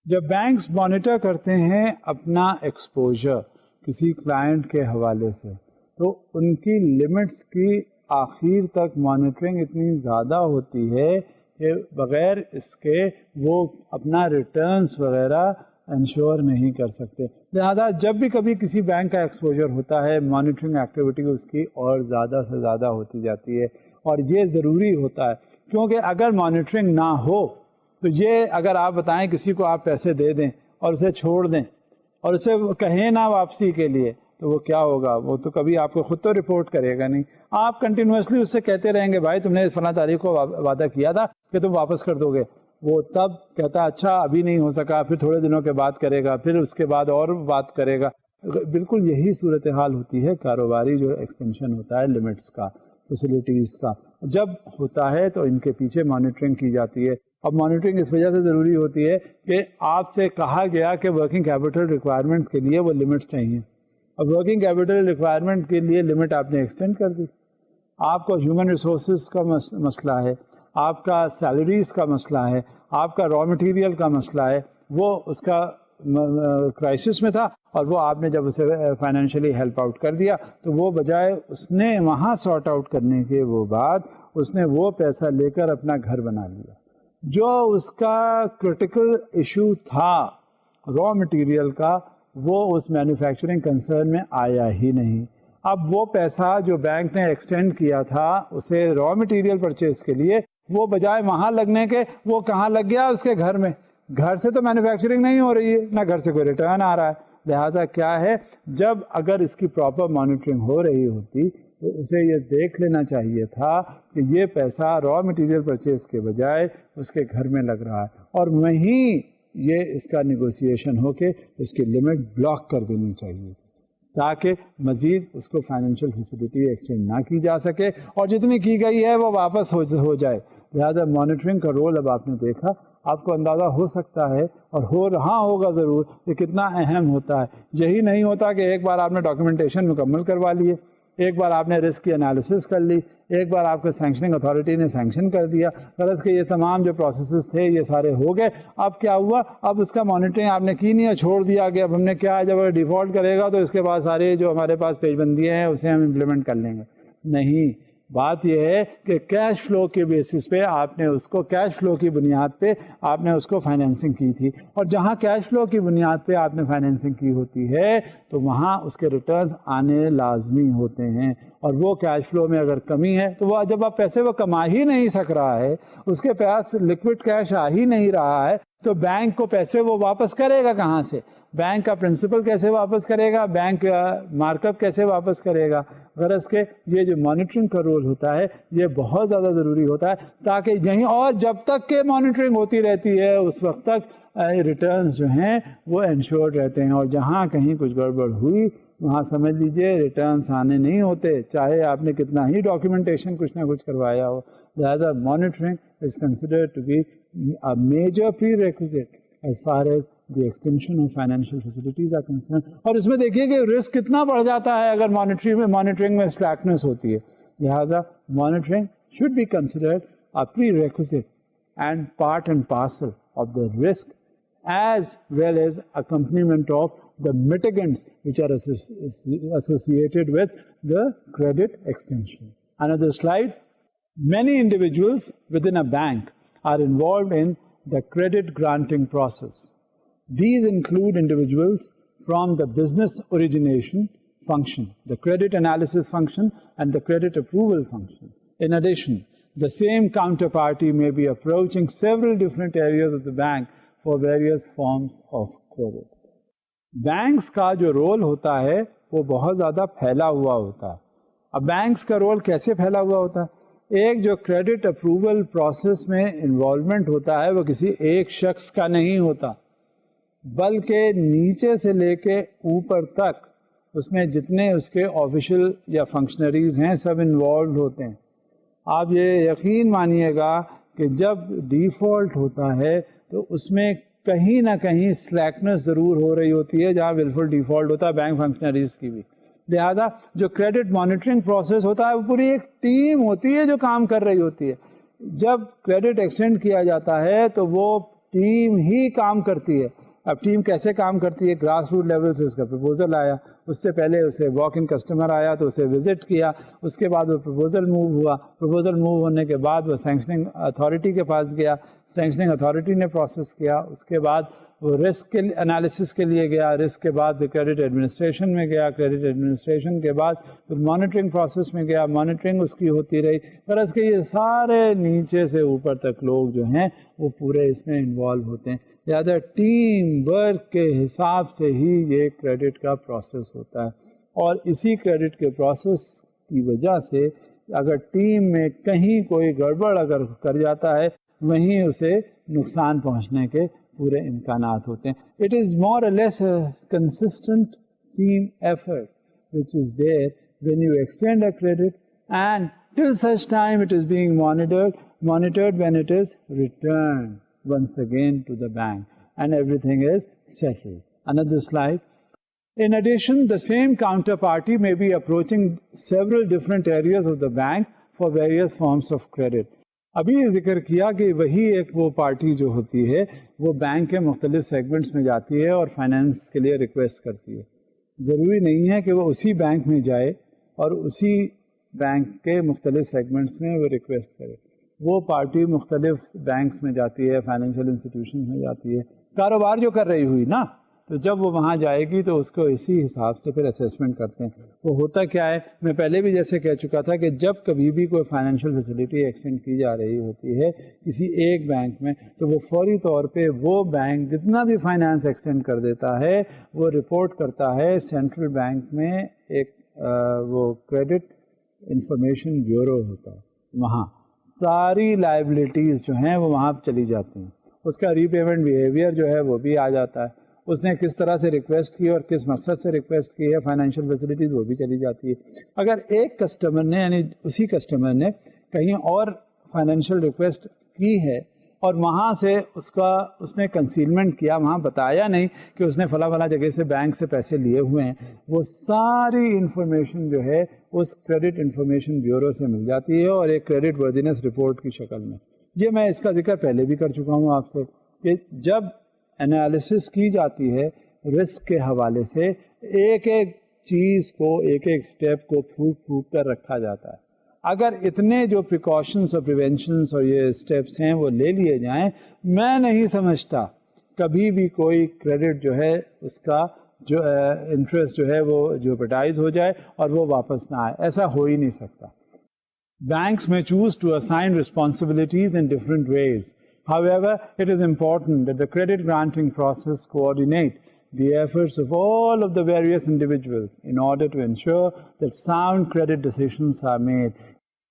جب بینکس مانیٹر کرتے ہیں اپنا ایکسپوجر کسی کلائنٹ کے حوالے سے تو ان کی لمٹس کی آخر تک مانیٹرنگ اتنی زیادہ ہوتی ہے کہ بغیر اس کے وہ اپنا ریٹرنز وغیرہ انشور نہیں کر سکتے. لہذا جب بھی کبھی کسی بینک کا ایکسپوجر ہوتا ہے مانیٹرنگ ایکٹیویٹی اس کی اور زیادہ سے زیادہ ہوتی جاتی ہے, اور یہ ضروری ہوتا ہے کیونکہ اگر مانیٹرنگ نہ ہو تو یہ اگر آپ بتائیں کسی کو آپ پیسے دے دیں اور اسے چھوڑ دیں اور اسے کہیں نہ واپسی کے لیے تو وہ کیا ہوگا, وہ تو کبھی آپ کو خود تو رپورٹ کرے گا نہیں. آپ کنٹینیوسلی اس سے کہتے رہیں گے بھائی تم نے فلاں تاریخ کو وعدہ کیا تھا کہ تم واپس کر دو گے, وہ تب کہتا اچھا ابھی نہیں ہو سکا, پھر تھوڑے دنوں کے بعد کرے گا, پھر اس کے بعد اور بات کرے گا. بالکل یہی صورتحال ہوتی ہے کاروباری جو ایکسٹینشن ہوتا ہے لمٹس کا, فیسلٹیز کا. جب ہوتا ہے تو ان کے پیچھے مانیٹرنگ کی جاتی ہے. اب مانیٹرنگ اس وجہ سے ضروری ہوتی ہے کہ آپ سے کہا گیا کہ ورکنگ کیپٹل ریکوائرمنٹس کے لیے وہ لمٹس چاہیے. اب ورکنگ کیپٹل ریکوائرمنٹ کے لیے لمٹ آپ نے ایکسٹینڈ کر دی. آپ کو ہیومن ریسورسز کا مسئلہ ہے, آپ کا سیلریز کا مسئلہ ہے, آپ کا را مٹیریل کا مسئلہ ہے, وہ اس کا کرائسس میں تھا اور وہ آپ نے جب اسے فائنینشلی ہیلپ آؤٹ کر دیا تو وہ بجائے اس نے وہاں سارٹ آؤٹ کرنے کے وہ بعد اس نے وہ پیسہ لے کر اپنا گھر بنا لیا. جو اس کا کرٹیکل ایشو تھا را مٹیریل کا وہ اس مینوفیکچرنگ کنسرن میں آیا ہی نہیں. اب وہ پیسہ جو بینک نے ایکسٹینڈ کیا تھا اسے را مٹیریل پرچیز کے لیے وہ بجائے وہاں لگنے کے وہ کہاں لگ گیا, اس کے گھر میں. گھر سے تو مینوفیکچرنگ نہیں ہو رہی ہے, نہ گھر سے کوئی ریٹرن آ رہا ہے. لہٰذا کیا ہے, جب اگر اس کی پراپر مانیٹرنگ ہو رہی ہوتی تو اسے یہ دیکھ لینا چاہیے تھا کہ یہ پیسہ را مٹیریل پرچیز کے بجائے اس کے گھر میں لگ رہا ہے, اور وہیں یہ اس کا نیگوسیشن ہو کے اس کی لمٹ بلاک کر دینی چاہیے تاکہ مزید اس کو فائنینشیل فیسلٹی ایکسچینج نہ کی جا سکے اور جتنی کی گئی ہے وہ واپس ہو جائے. لہٰذا مانیٹرنگ کا رول اب آپ نے دیکھا, آپ کو اندازہ ہو سکتا ہے اور ہو رہا ہوگا ضرور کہ کتنا اہم ہوتا ہے. یہی نہیں ہوتا کہ ایک بار آپ نے ڈاکیومنٹیشن مکمل کروا لیے, ایک بار آپ نے رسک کی انالیسس کر لی, ایک بار آپ کے سینکشننگ اتھارٹی نے سینکشن کر دیا, غرض کہ یہ تمام جو پروسیسز تھے یہ سارے ہو گئے. اب کیا ہوا, اب اس کا مانیٹرنگ آپ نے کی نہیں ہے, چھوڑ دیا کہ اب ہم نے کیا ہے, جب اگر ڈیفالٹ کرے گا تو اس کے بعد سارے جو ہمارے پاس پیج بندیاں ہیں اسے ہم امپلیمنٹ کر لیں گے. نہیں, بات یہ ہے کہ کیش فلو کے بیسس پہ آپ نے اس کو, کیش فلو کی بنیاد پہ آپ نے اس کو فائنینسنگ کی تھی, اور جہاں کیش فلو کی بنیاد پہ آپ نے فائنینسنگ کی ہوتی ہے تو وہاں اس کے ریٹرنز آنے لازمی ہوتے ہیں. اور وہ کیش فلو میں اگر کمی ہے تو وہ جب آپ پیسے وہ کما ہی نہیں سک رہا ہے, اس کے پاس لکوڈ کیش آ ہی نہیں رہا ہے, تو بینک کو پیسے وہ واپس کرے گا کہاں سے؟ بینک کا پرنسپل کیسے واپس کرے گا, بینک مارک اپ کیسے واپس کرے گا؟ غرض کہ یہ جو مانیٹرنگ کا رول ہوتا ہے یہ بہت زیادہ ضروری ہوتا ہے, تاکہ یہیں, اور جب تک کہ مانیٹرنگ ہوتی رہتی ہے اس وقت تک ریٹرنز جو ہیں وہ انشورڈ رہتے ہیں, اور جہاں کہیں کچھ گڑبڑ ہوئی وہاں سمجھ لیجئے ریٹرنز آنے نہیں ہوتے, چاہے آپ نے کتنا ہی ڈاکیومنٹیشن کچھ نہ کچھ کروایا ہو. لہذا monitoring is considered to be a major prerequisite as far as the extension of financial facilities are concerned. اور اس میں دیکھیے کہ رسک کتنا بڑھ جاتا ہے اگر مانیٹرنگ میں slackness ہوتی ہے. لہذا monitoring should be considered a prerequisite and part and parcel of the risk as well as accompaniment of the mitigants which are associated with the credit extension. Another slide. Many individuals within a bank are involved in the credit granting process. These include individuals from the business origination function, the credit analysis function, and the credit approval function. In addition, the same counterparty may be approaching several different areas of the bank for various forms of credit. Banks کا جو role ہوتا ہے وہ بہت زیادہ پھیلا ہوا ہوتا ہے. اب بینکس کا رول کیسے پھیلا ہوا ہوتا ہے؟ ایک جو کریڈٹ اپروول پروسیس میں انوالومنٹ ہوتا ہے وہ کسی ایک شخص کا نہیں ہوتا, بلکہ نیچے سے لے کے اوپر تک اس میں جتنے اس کے آفیشل یا فنکشنریز ہیں سب انوالوڈ ہوتے ہیں. آپ یہ یقین مانیے گا کہ جب ڈیفالٹ ہوتا ہے تو اس میں کہیں نہ کہیں سلیکنس ضرور ہو رہی ہوتی ہے جہاں بالکل ڈیفالٹ ہوتا ہے بینک فنکشنریز کی بھی. لہذا جو کریڈٹ مانیٹرنگ پروسیس ہوتا ہے وہ پوری ایک ٹیم ہوتی ہے جو کام کر رہی ہوتی ہے. جب کریڈٹ ایکسٹینڈ کیا جاتا ہے تو وہ ٹیم ہی کام کرتی ہے. اب ٹیم کیسے کام کرتی ہے؟ گراس روٹ لیول سے اس کا پرپوزل آیا, اس سے پہلے اسے واک ان کسٹمر آیا تو اسے وزٹ کیا, اس کے بعد وہ پرپوزل موو ہوا, پرپوزل موو ہونے کے بعد وہ سینکشننگ اتھارٹی کے پاس گیا, سینکشننگ اتھارٹی نے پروسیس کیا, اس کے بعد وہ رسک کے انالیسس کے لیے گیا, رسک کے بعد کریڈٹ ایڈمنسٹریشن میں گیا, کریڈٹ ایڈمنسٹریشن کے بعد پھر مانیٹرنگ پروسیس میں گیا, مانیٹرنگ اس کی ہوتی رہی. غرض کہ یہ سارے نیچے سے اوپر تک لوگ جو ہیں وہ پورے اس میں انوالو ہوتے ہیں. لہٰذا ٹیم ورک کے حساب سے ہی یہ کریڈٹ کا پروسیس ہوتا ہے, اور اسی کریڈٹ کے پروسیس کی وجہ سے اگر ٹیم میں کہیں کوئی گڑبڑ اگر کر جاتا ہے وہیں اسے نقصان پہنچنے کے پورے امکانات ہوتے ہیں. It is more or less a consistent team effort which is there when you extend a credit, and till such time it is being monitored when it is returned once again to the bank and everything is settled. Another slide. In addition, the same counterparty may be approaching several different areas of the bank for various forms of credit. ابھی یہ ذکر کیا کہ وہی ایک وہ party جو ہوتی ہے وہ بینک کے مختلف سیگمنٹس میں جاتی ہے اور فائنینس کے لیے ریکویسٹ کرتی ہے. ضروری نہیں ہے کہ وہ اسی بینک میں جائے اور اسی بینک کے مختلف سیگمنٹس میں وہ ریکویسٹ کرے. وہ پارٹی مختلف بینکس میں جاتی ہے, فائنینشیل انسٹیٹیوشنز میں جاتی ہے, کاروبار جو کر رہی ہوئی نا, تو جب وہ وہاں جائے گی تو اس کو اسی حساب سے پھر اسیسمنٹ کرتے ہیں. وہ ہوتا کیا ہے, میں پہلے بھی جیسے کہہ چکا تھا کہ جب کبھی بھی کوئی فائنینشیل فیسلٹی ایکسٹینڈ کی جا رہی ہوتی ہے کسی ایک بینک میں, تو وہ فوری طور پہ وہ بینک جتنا بھی فائنانس ایکسٹینڈ کر دیتا ہے وہ رپورٹ کرتا ہے سینٹرل بینک میں. ایک وہ کریڈٹ انفارمیشن بیورو ہوتا ہے, وہاں ساری لائبلٹیز جو ہیں وہ وہاں چلی جاتی ہیں. اس کا ری پیمنٹ بیہیویئر جو ہے وہ بھی آ جاتا ہے, اس نے کس طرح سے ریکویسٹ کی اور کس مقصد سے ریکویسٹ کی ہے, فائنینشیل فیسلٹیز وہ بھی چلی جاتی ہے. اگر ایک کسٹمر نے یعنی اسی کسٹمر نے کہیں اور فائنینشیل ریکویسٹ کی ہے اور وہاں سے اس نے کنسیلمنٹ کیا, وہاں بتایا نہیں کہ اس نے فلاں فلاں جگہ سے بینک سے پیسے لیے ہوئے ہیں, وہ ساری انفارمیشن جو ہے اس کریڈٹ انفارمیشن بیورو سے مل جاتی ہے اور ایک کریڈٹ وردینس رپورٹ کی شکل میں. یہ میں اس کا ذکر پہلے بھی کر چکا ہوں آپ سے کہ جب انالیسس کی جاتی ہے رسک کے حوالے سے, ایک ایک چیز کو ایک ایک سٹیپ کو پھوک کر رکھا جاتا ہے. اگر اتنے جو پریکاشنس اور پریونشنس اور یہ اسٹیپس ہیں وہ لے لیے جائیں، میں نہیں سمجھتا کبھی بھی کوئی کریڈٹ جو ہے اس کا جو انٹرسٹ جو ہے وہ جیوپرڈائز ہو جائے اور وہ واپس نہ آئے. ایسا ہو ہی نہیں سکتا. Banks may choose to assign responsibilities in different ways. However, it is important that the credit granting process coordinate the efforts of all of the various individuals in order to ensure that sound credit decisions are made.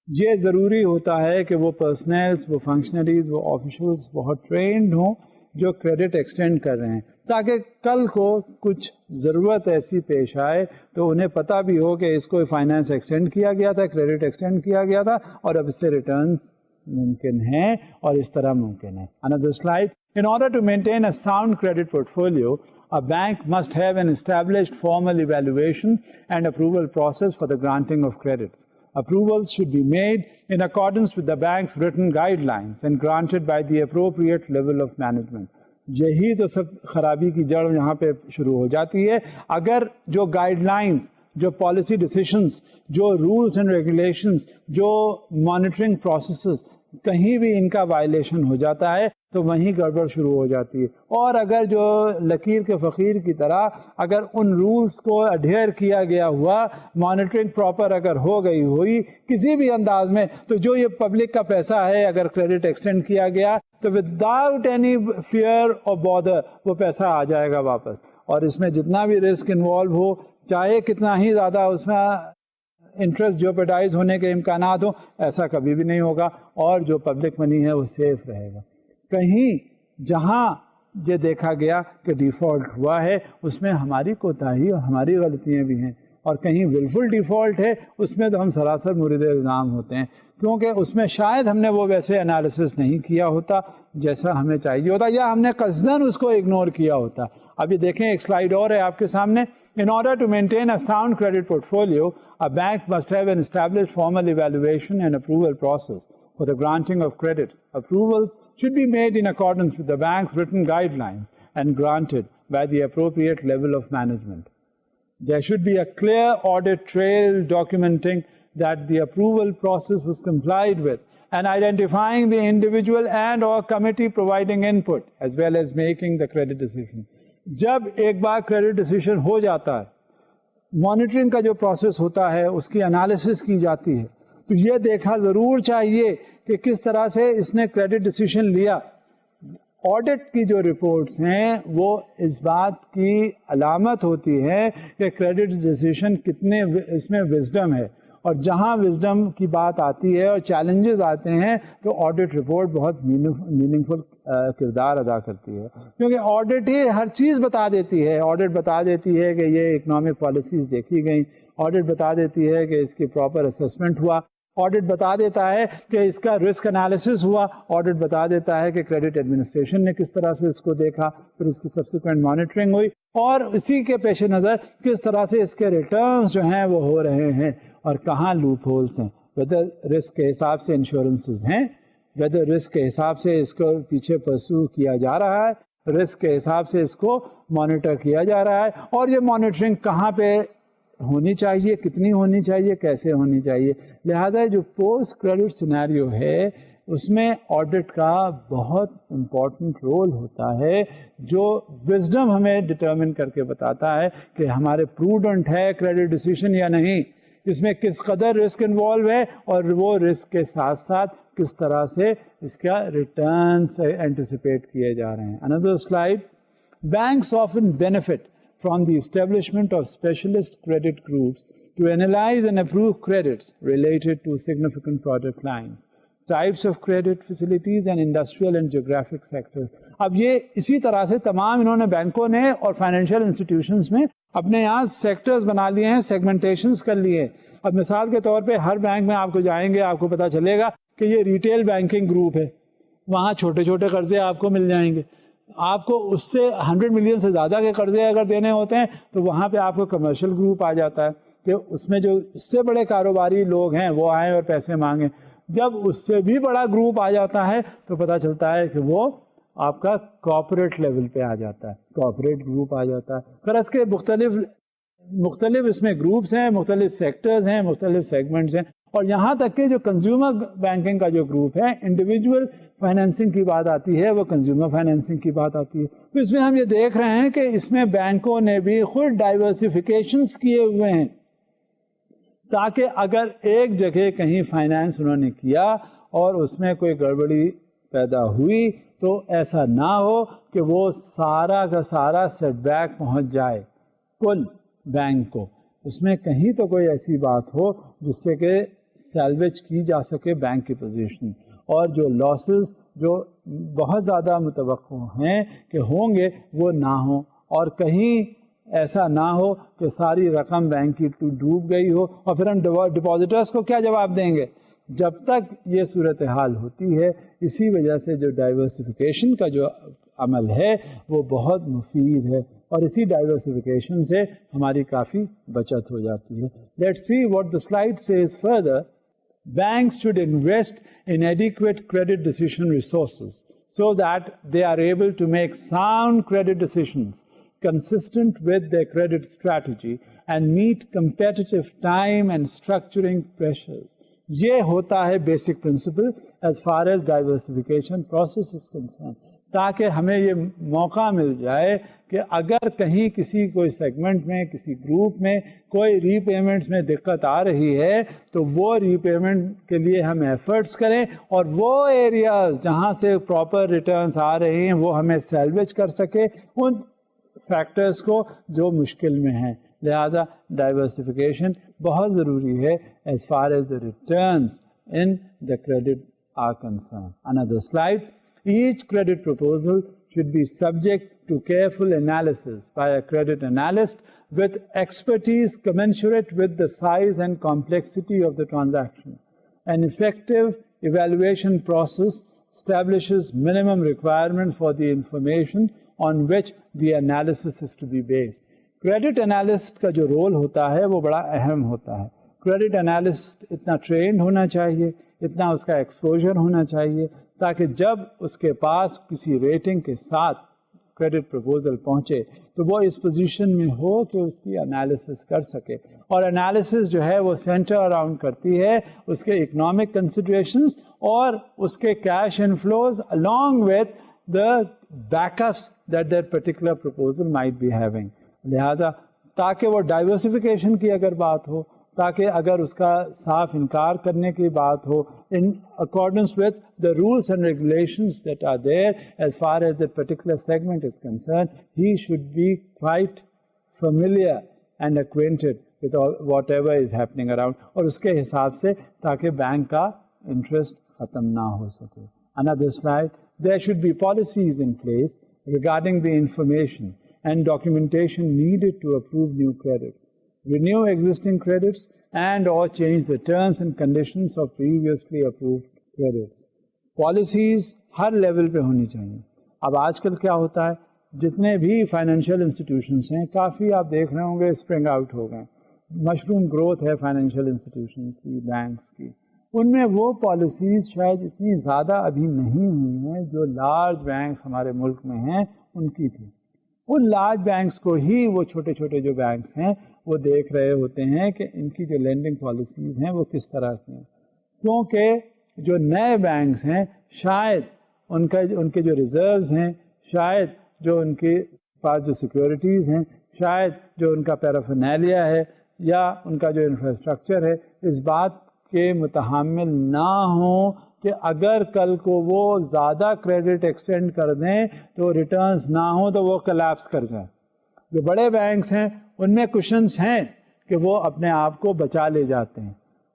یہ ضروری ہوتا ہے کہ وہ پرسنلز، وہ functionaries, وہ officials بہت trend ہوں جو کریڈٹ ایکسٹینڈ کر رہے ہیں، تاکہ کل کو کچھ ضرورت ایسی پیش آئے تو انہیں پتہ بھی ہو کہ اس کو فائنانس ایکسٹینڈ کیا گیا تھا، کریڈٹ ایکسٹینڈ کیا گیا تھا اور اب اس سے ریٹرنز ممکن ہیں اور اس طرح ممکن ہے. Another slide. In order to maintain a sound credit portfolio, a bank must have an established formal evaluation and approval process for the granting of credits. Approvals should be made in accordance with the bank's written guidelines and granted by the appropriate level of management. یہی تو سب خرابی کی جڑ یہاں پہ شروع ہو جاتی ہے. اگر جو گائیڈ لائنس، جو پالیسی ڈیسیشنز، جو رولس اینڈ ریگولیشنز، جو مانیٹرنگ پروسیسز کہیں بھی ان کا وائلیشن ہو جاتا ہے تو وہیں گڑبڑ شروع ہو جاتی ہے. اور اگر جو لکیر کے فقیر کی طرح اگر ان رولس کو اڈھیر کیا گیا ہوا، مانیٹرنگ پراپر اگر ہو گئی ہوئی کسی بھی انداز میں، تو جو یہ پبلک کا پیسہ ہے اگر کریڈٹ ایکسٹینڈ کیا گیا تو وداؤٹ اینی فیئر اور بادر وہ پیسہ آ جائے گا واپس. اور اس میں جتنا بھی رسک انوالو ہو، چاہے کتنا ہی زیادہ اس میں انٹرسٹ جیوپرڈائز ہونے کے امکانات ہوں، ایسا کبھی بھی نہیں ہوگا اور جو پبلک منی ہے وہ سیف رہے گا. کہیں جہاں یہ دیکھا گیا کہ ڈیفالٹ ہوا ہے اس میں ہماری کوتاہی اور ہماری غلطیاں بھی ہیں، اور کہیں ولفل ڈیفالٹ ہے اس میں تو ہم سراسر مورد الزام ہوتے ہیں، کیونکہ اس میں شاید ہم نے وہ ویسے انالیسس نہیں کیا ہوتا جیسا ہمیں چاہیے ہوتا، یا ہم نے قصداً اس کو اگنور کیا ہوتا. ابھی دیکھیں ایک سلائیڈ اور ہے آپ کے سامنے. In order to maintain a sound credit portfolio, a bank must have an established formal evaluation and approval process for the granting of credits. Approvals should be made in accordance with the bank's written guidelines and granted by the appropriate level of management. There should be a clear audit trail documenting that the approval process was complied with and identifying the individual and or committee providing input as well as making the credit decision. جب ایک بار credit decision ہو جاتا ہے، monitoring کا جو process ہوتا ہے اس کی analysis کی جاتی ہے، تو یہ دیکھا ضرور چاہیے کہ کس طرح سے اس نے کریڈٹ ڈیسیشن لیا. آڈٹ کی جو رپورٹس ہیں وہ اس بات کی علامت ہوتی ہے کہ کریڈٹ ڈیسیشن کتنے اس میں وزڈم ہے، اور جہاں وزڈم کی بات آتی ہے اور چیلنجز آتے ہیں تو آڈٹ رپورٹ بہت میننگ فل کردار ادا کرتی ہے، کیونکہ آڈٹ ہی ہر چیز بتا دیتی ہے. آڈٹ بتا دیتی ہے کہ یہ اکنامک پالیسیز دیکھی گئیں، آڈٹ بتا دیتی ہے کہ اس کی پراپر اسیسمنٹ ہوا، آڈٹ بتا دیتا ہے کہ اس کا رسک انالیسس ہوا، آڈٹ بتا دیتا ہے کہ کریڈٹ ایڈمنسٹریشن نے کس طرح سے اس کو دیکھا، پھر اس کی سبسیکوینٹ مانیٹرنگ ہوئی، اور اسی کے پیش نظر کس طرح سے اس کے ریٹرنز جو ہیں وہ ہو رہے ہیں اور کہاں لوپ ہولس ہیں. ویدر رسک کے حساب سے انشورنسز ہیں، ویدر رسک کے حساب سے اس کو پیچھے پرسو کیا جا رہا ہے، رسک کے حساب سے اس کو مانیٹر کیا جا رہا ہے، اور یہ مانیٹرنگ کہاں پہ ہونی چاہیے، کتنی ہونی چاہیے، کیسے ہونی چاہیے. لہٰذا جو پوسٹ کریڈٹ سینیریو ہے اس میں آڈٹ کا بہت امپورٹنٹ رول ہوتا ہے، جو وزڈم ہمیں ڈٹرمن کر کے بتاتا ہے کہ ہمارے پروڈنٹ ہے کریڈٹ ڈیسیشن یا نہیں، اس میں کس قدر رسک انوالو ہے، اور وہ رسک کے ساتھ ساتھ کس طرح سے اس کا ریٹرنس اینٹیسپیٹ کیے جا رہے ہیں. Another slide. Banks often benefit from the establishment of specialist credit groups to analyze and approve credits related to significant product lines, types of credit facilities and industrial and geographic sectors. اب یہ اسی طرح سے تمام انہوں نے بینکوں نے اور فائنینشیل انسٹیٹیوشنز میں اپنے یہاں سیکٹرز بنا لیے ہیں، سیگمنٹیشنز کر لیے ہیں. اب مثال کے طور پہ ہر بینک میں آپ کو جائیں گے آپ کو پتا چلے گا کہ یہ ریٹیل بینکنگ گروپ ہے، وہاں چھوٹے چھوٹے قرضے آپ کو مل جائیں گے. آپ کو اس سے 100 ملین سے زیادہ کے قرضے اگر دینے ہوتے ہیں تو وہاں پہ آپ کو کمرشل گروپ آ جاتا ہے کہ اس میں جو اس سے بڑے کاروباری لوگ ہیں وہ آئیں اور پیسے مانگیں. جب اس سے بھی بڑا گروپ آ جاتا ہے تو پتہ چلتا ہے کہ وہ آپ کا کارپوریٹ لیول پہ آ جاتا ہے، کارپوریٹ گروپ آ جاتا ہے. فرض کے مختلف اس میں گروپس ہیں، مختلف سیکٹرز ہیں، مختلف سیگمنٹس ہیں، اور یہاں تک کہ جو کنزیومر بینکنگ کا جو گروپ ہے, انڈیویجول فائنینسنگ کی بات آتی ہے, وہ کنزیومر فائنینسنگ کی بات آتی ہے. تو اس میں ہم یہ دیکھ رہے ہیں کہ اس میں بینکوں نے بھی خود ڈائیورسفیکیشنز کیے ہوئے ہیں, تاکہ اگر ایک جگہ کہیں فائنینس انہوں نے کیا اور اس میں کوئی گڑبڑی پیدا ہوئی تو ایسا نہ ہو کہ وہ سارا کا سارا سیٹ بیک پہنچ جائے کل بینک کو. اس میں کہیں تو کوئی ایسی بات ہو جس سے کہ سیلویج کی جا سکے بینک کی پوزیشن, اور جو لاسز جو بہت زیادہ متوقع ہیں کہ ہوں گے وہ نہ ہوں, اور کہیں ایسا نہ ہو کہ ساری رقم بینک کی ڈوب گئی ہو اور پھر ہم ڈپازیٹرز کو کیا جواب دیں گے. جب تک یہ صورتحال ہوتی ہے, اسی وجہ سے جو ڈائیورسفیکیشن کا جو عمل ہے وہ بہت مفید ہے, اور اسی ڈائیورسفیکیشن سے ہماری کافی بچت ہو جاتی ہے. Let's see what the slide says further. Banks should invest in adequate credit decision resources so that they are able to make sound credit decisions consistent with their credit strategy and meet competitive time and structuring pressures. یہ ہوتا ہے basic principle as far as diversification process is concerned, تاکہ ہمیں یہ موقع مل جائے کہ اگر کہیں کسی کوئی سیگمنٹ میں, کسی گروپ میں کوئی ری پیمنٹس میں دقت آ رہی ہے تو وہ ری پیمنٹ کے لیے ہم ایفرٹس کریں, اور وہ ایریاز جہاں سے پراپر ریٹرنس آ رہے ہیں وہ ہمیں سیلویج کر سکے ان فیکٹرز کو جو مشکل میں ہیں. لہذا ڈائیورسفیکیشن بہت ضروری ہے as far as the returns in the credit are concerned. Another slide. Each credit proposal should be subject to careful analysis by a credit analyst with expertise commensurate with the size and complexity of the transaction. An effective evaluation process establishes minimum requirement for the information on which the analysis is to be based. Credit analyst کا جو role ہوتا ہے وہ بڑا اہم ہوتا ہے. Credit analyst اتنا ٹرینڈ ہونا چاہیے, اتنا اس کا ایکسپوجر ہونا چاہیے, تاکہ جب اس کے پاس کسی ریٹنگ کے ساتھ کریڈٹ پرپوزل پہنچے تو وہ اس پوزیشن میں ہو کہ اس کی انالیسس کر سکے. اور انالیسس جو ہے وہ سینٹر اراؤنڈ کرتی ہے اس کے اکنامک کنسیڈریشنز اور اس کے cash inflows along with the backups that that particular proposal might be having. لہٰذا تاکہ وہ ڈائیورسفیکیشن کی اگر بات ہو, تاکہ اگر اس کا صاف انکار کرنے کی بات ہو in accordance with the rules and regulations that are there as far as that particular segment is concerned, he should be quite familiar and acquainted with whatever is happening around, اور اس کے حساب سے تاکہ بینک کا interest ختم نہ ہو سکے. Another slide. There should be policies in place regarding the information and documentation needed to approve new credits, renew existing credits, and or change the terms and conditions of previously approved credits. Policies Hare level پہ ہونی چاہیے. اب آج کل کیا ہوتا ہے, جتنے بھی فائنینشیل انسٹیٹیوشنس ہیں کافی آپ دیکھ رہے ہوں گے اسپرنگ آؤٹ ہو گئے, مشروم گروتھ ہے فائنینشیل انسٹیٹیوشنس کی, بینکس کی. ان میں وہ پالیسیز شاید اتنی زیادہ ابھی نہیں ہوئی ہیں جو لارج بینکس ہمارے ملک میں ہیں ان کی تھی. ان لارج بینکس کو ہی وہ چھوٹے چھوٹے جو بینکس ہیں وہ دیکھ رہے ہوتے ہیں کہ ان کی جو لینڈنگ پالیسیز ہیں وہ کس طرح کی ہیں, کیونکہ جو نئے بینکس ہیں شاید ان کے جو ریزروز ہیں, شاید جو ان کے پاس جو سیکیورٹیز ہیں, شاید جو ان کا پیرافینیلیا ہے یا ان کا جو انفراسٹرکچر ہے اس بات کے متحمل نہ ہوں کہ اگر کل کو وہ زیادہ کریڈٹ ایکسٹینڈ کر دیں تو ریٹرنز نہ ہوں تو وہ کلیپس کر جائیں. جو بڑے بینکس ہیں ان میں کوشنز ہیں کہ وہ اپنے آپ کو بچا لے جاتے ہیں.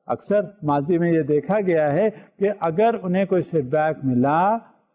اکثر ماضی میں یہ دیکھا گیا ہے کہ اگر انہیں کوئی سیٹ بیک ملا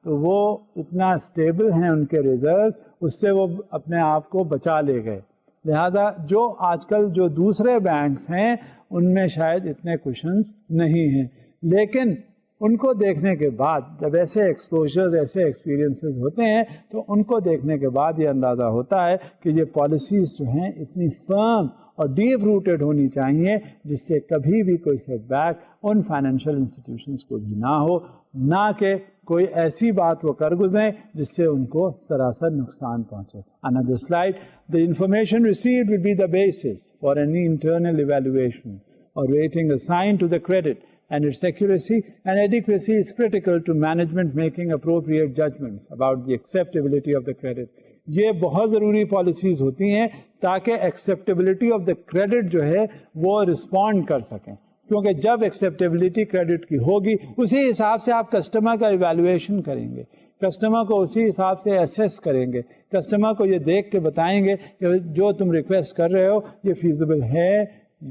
تو وہ اتنا اسٹیبل ہیں ان کے ریزروز, اس سے وہ اپنے آپ کو بچا لے گئے. لہذا جو آج کل جو دوسرے بینکس ہیں ان میں شاید اتنے کوشنز نہیں ہیں, لیکن ان کو دیکھنے کے بعد جب ایسے ایکسپوجرز ایسے ایکسپیرینسز ہوتے ہیں تو ان کو دیکھنے کے بعد یہ اندازہ ہوتا ہے کہ یہ پالیسیز جو ہیں اتنی فرم اور ڈیپ روٹیڈ ہونی چاہیے جس سے کبھی بھی کوئی سیٹ بیک ان فائنینشیل انسٹیٹیوشنز کو بھی نہ ہو, نہ کہ کوئی ایسی بات وہ کر گزریں جس سے ان کو سراسر نقصان پہنچے. Another slide. The information received will be the basis for any internal evaluation or rating assigned to the credit, and its accuracy and adequacy is critical to management making appropriate judgments about the acceptability of the credit. یہ بہت ضروری policies ہوتی ہیں تاکہ acceptability of the credit جو ہے وہ respond کر سکیں، کیونکہ جب ایکسیپٹیبلٹی کریڈٹ کی ہوگی اسی حساب سے آپ کسٹمر کا ایویلویشن کریں گے، کسٹمر کو اسی حساب سے اسیس کریں گے، کسٹمر کو یہ دیکھ کے بتائیں گے کہ جو تم ریکویسٹ کر رہے ہو یہ فیزیبل ہے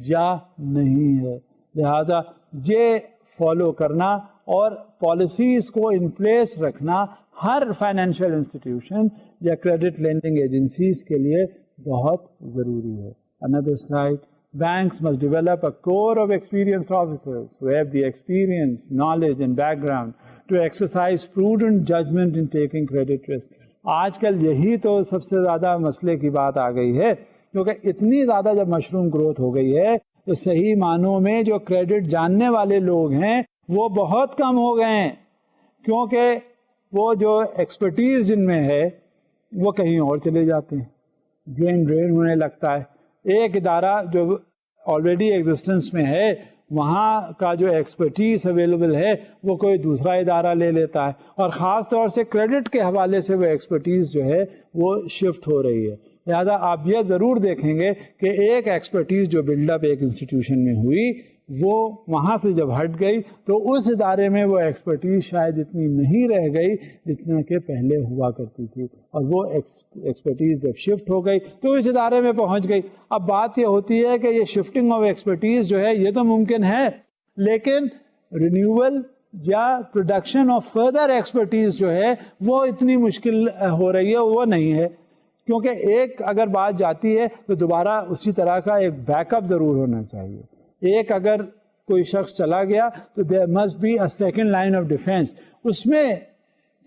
یا نہیں ہے. لہذا یہ فالو کرنا اور پالیسیز کو ان پلیس رکھنا ہر فائنینشیل انسٹیٹیوشن یا کریڈٹ لینڈنگ ایجنسیز کے لیے بہت ضروری ہے. Another slide. Banks must develop a core of experienced officers who have the experience, knowledge and background to exercise prudent judgment in taking credit risk. آج کل یہی تو سب سے زیادہ مسئلے کی بات آ گئی ہے، کیونکہ اتنی زیادہ جب مشروم گروتھ ہو گئی ہے تو صحیح معنوں میں جو کریڈٹ جاننے والے لوگ ہیں وہ بہت کم ہو گئے ہیں، کیونکہ وہ جو ایکسپرٹیز جن میں ہے وہ کہیں اور چلے جاتے ہیں، ڈرین ہونے لگتا ہے. ایک ادارہ جو آلریڈی ایگزسٹنس میں ہے وہاں کا جو ایکسپرٹیز اویلیبل ہے وہ کوئی دوسرا ادارہ لے لیتا ہے، اور خاص طور سے کریڈٹ کے حوالے سے وہ ایکسپرٹیز جو ہے وہ شفٹ ہو رہی ہے. لہٰذا آپ یہ ضرور دیکھیں گے کہ ایک ایکسپرٹیز جو بلڈ اپ ایک انسٹیٹیوشن میں ہوئی وہ وہاں سے جب ہٹ گئی تو اس ادارے میں وہ ایکسپرٹیز شاید اتنی نہیں رہ گئی جتنا کہ پہلے ہوا کرتی تھی، اور وہ ایکسپرٹیز جب شفٹ ہو گئی تو اس ادارے میں پہنچ گئی. اب بات یہ ہوتی ہے کہ یہ شفٹنگ آف ایکسپرٹیز جو ہے یہ تو ممکن ہے، لیکن رینیول یا پروڈکشن آف فردر ایکسپرٹیز جو ہے وہ اتنی مشکل ہو رہی ہے، وہ نہیں ہے. کیونکہ ایک اگر بات جاتی ہے تو دوبارہ اسی طرح کا ایک بیک اپ ضرور ہونا چاہیے. ایک اگر کوئی شخص چلا گیا تو there must be a second line of defence, اس میں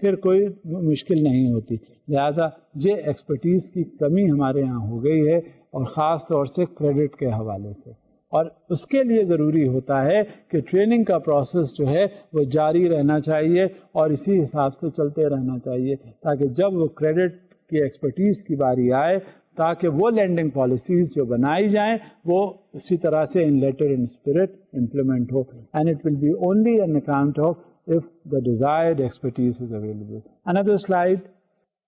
پھر کوئی مشکل نہیں ہوتی. لہذا یہ ایکسپرٹیز کی کمی ہمارے یہاں ہو گئی ہے، اور خاص طور سے کریڈٹ کے حوالے سے، اور اس کے لیے ضروری ہوتا ہے کہ ٹریننگ کا پروسیس جو ہے وہ جاری رہنا چاہیے اور اسی حساب سے چلتے رہنا چاہیے، تاکہ جب وہ کریڈٹ کی ایکسپرٹیز کی باری آئے تاکہ وہ لینڈنگ پالیسیز جو بنائی جائیں وہ اسی طرح سے in letter and spirit implement ہو، and it will be only on account of if the desired expertise is available. Another slide.